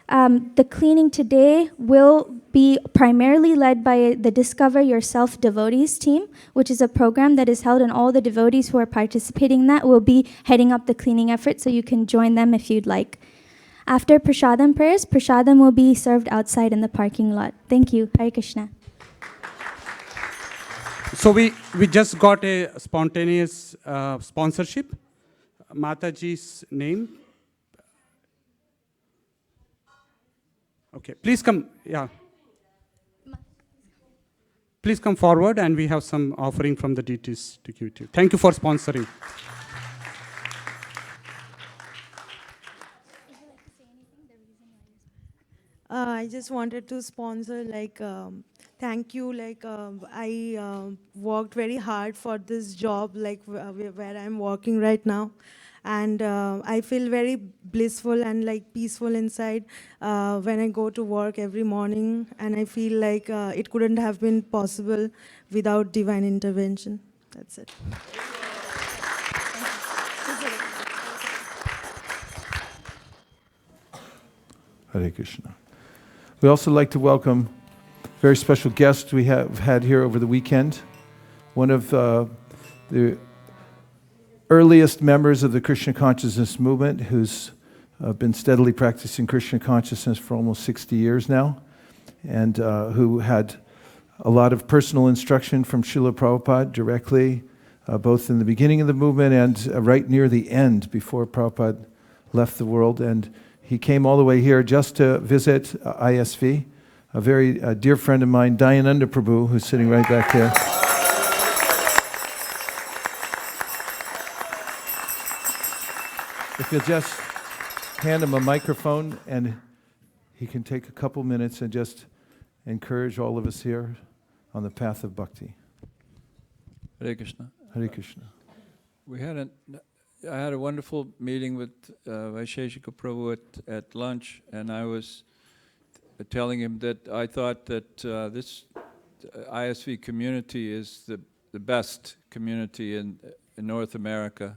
The cleaning today will be primarily led by the Discover Yourself Devotees team, which is a program that is held, and all the devotees who are participating in that will be heading up the cleaning effort, so you can join them if you'd like. After prasadam prayers, prasadam will be served outside in the parking lot. Thank you. Hare Krishna. So we just got a spontaneous sponsorship. Mataji's name. Okay, please come. Yeah. Please come forward, and we have some offering from the deities to give to you. Thank you for sponsoring. I just wanted to sponsor Thank you. I worked very hard for this job, where I'm working right now. And I feel very blissful and peaceful inside when I go to work every morning. And I feel like it couldn't have been possible without divine intervention. That's it. Hare Krishna. We also like to welcome a very special guest we have had here over the weekend. One of the earliest members of the Krishna consciousness movement, who's been steadily practicing Krishna consciousness for almost 60 years now, and who had a lot of personal instruction from Srila Prabhupada directly, both in the beginning of the movement and right near the end before Prabhupada left the world. And he came all the way here just to visit ISV. A very dear friend of mine, Dayananda Prabhu, who's sitting right back there. If you'll just hand him a microphone and he can take a couple minutes and just encourage all of us here on the path of bhakti. Hare Krishna. Hare Krishna. I had a wonderful meeting with Vaisheshika Prabhu at lunch, and I was telling him that I thought that this ISV community is the best community in North America,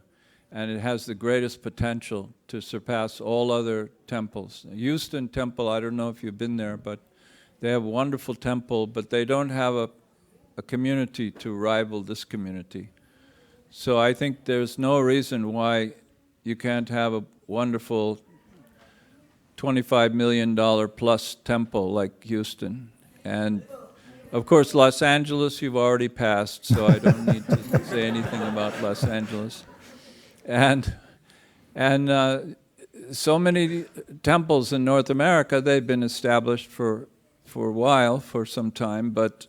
and it has the greatest potential to surpass all other temples. Houston Temple, I don't know if you've been there, but they have a wonderful temple, but they don't have a community to rival this community. So I think there's no reason why you can't have a wonderful $25 million plus temple like Houston. And of course, Los Angeles, you've already passed, so I don't need to say anything about Los Angeles. And so many temples in North America, they've been established for a while, for some time, but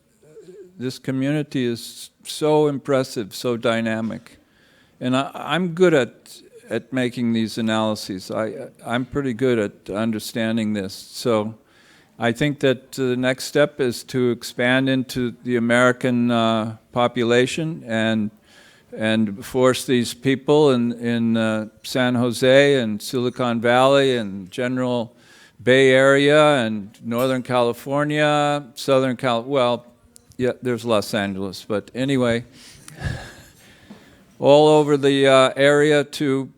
this community is so impressive, so dynamic. And I'm good at making these analyses. I'm pretty good at understanding this. So I think that the next step is to expand into the American population and force these people in San Jose and Silicon Valley and general Bay Area and Northern California, Southern well, yeah, there's Los Angeles, but anyway, all over the area to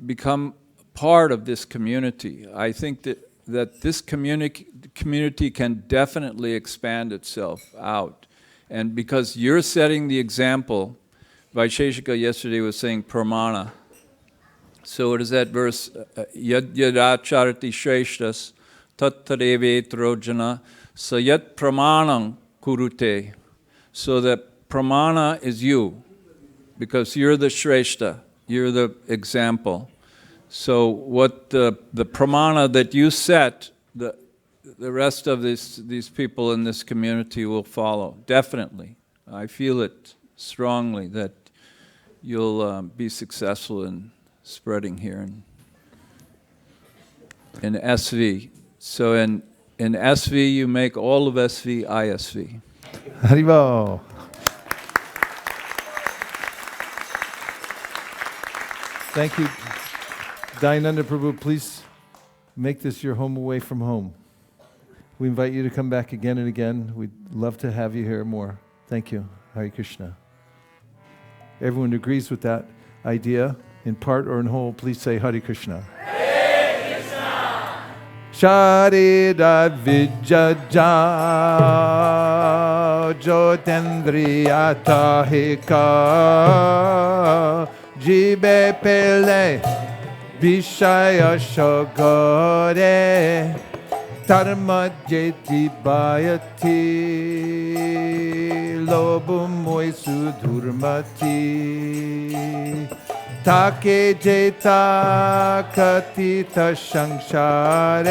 become part of this community. I think that this community can definitely expand itself out. And because you're setting the example, Vaisheshika yesterday was saying pramana. So what is that verse? Yad yadacharati shreshtas tattadevet rojana sayat pramanam kurute. So that pramana is you, because you're the shreshta, you're the example. So what the pramana that you set, the rest of these people in this community will follow, definitely. I feel it strongly that you'll be successful in spreading here in SV. So in SV, you make all of SV ISV. Haribo. Thank you. Dayananda Prabhu, please make this your home away from home. We invite you to come back again and again. We'd love to have you here more. Thank you. Hare Krishna. Everyone agrees with that idea, in part or in whole, please say Hare Krishna. Hare Krishna. Sharidat Vijaja Jotendriyata Hika Jibe Pele Vishaya Shogore Dharma Jeti Bayati Lobum Moisu Durmati Take Jeta Katita Shangshare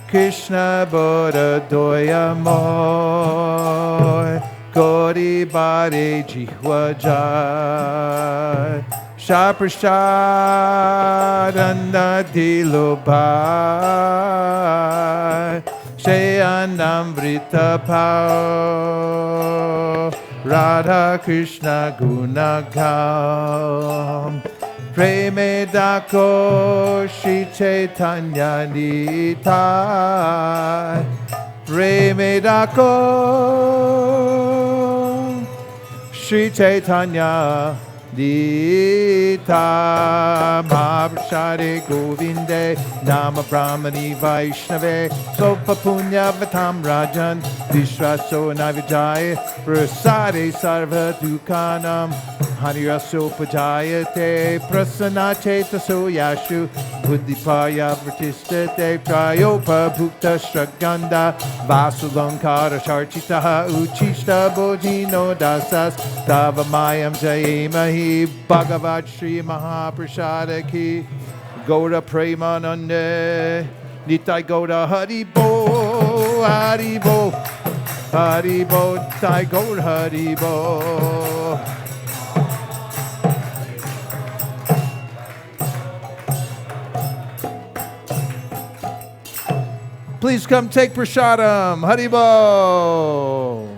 Krishna Bodha Doya Moy Gori Bare Jihwajai Shaprashadanda Dilobai Shayanamrita Pao Radha Krishna Gunagam Preme Dako Shri Chaitanya Nitai Preme Dako Shri Chaitanya Dita Mahaprasade Govinde Nama Brahmani Vaishnave Sopa Punya Vatam Rajan Vishwaso Navijaya Prasade Sarva Dukanam Haniraso Pajayate Prasana Chetaso Yashu Buddhipaya Pratistate Prayopa Bhukta Straganda Vasulankara Sharchitaha Uchishta Bojino Dasas Tava Mayam Jayemahi Bhagavat Shri Mahaprasada Ki Gaura Premanande Nitai Gaura Haribo Haribo Haribo Nitai Gaura Haribo. Please come take prasadam. Haribo.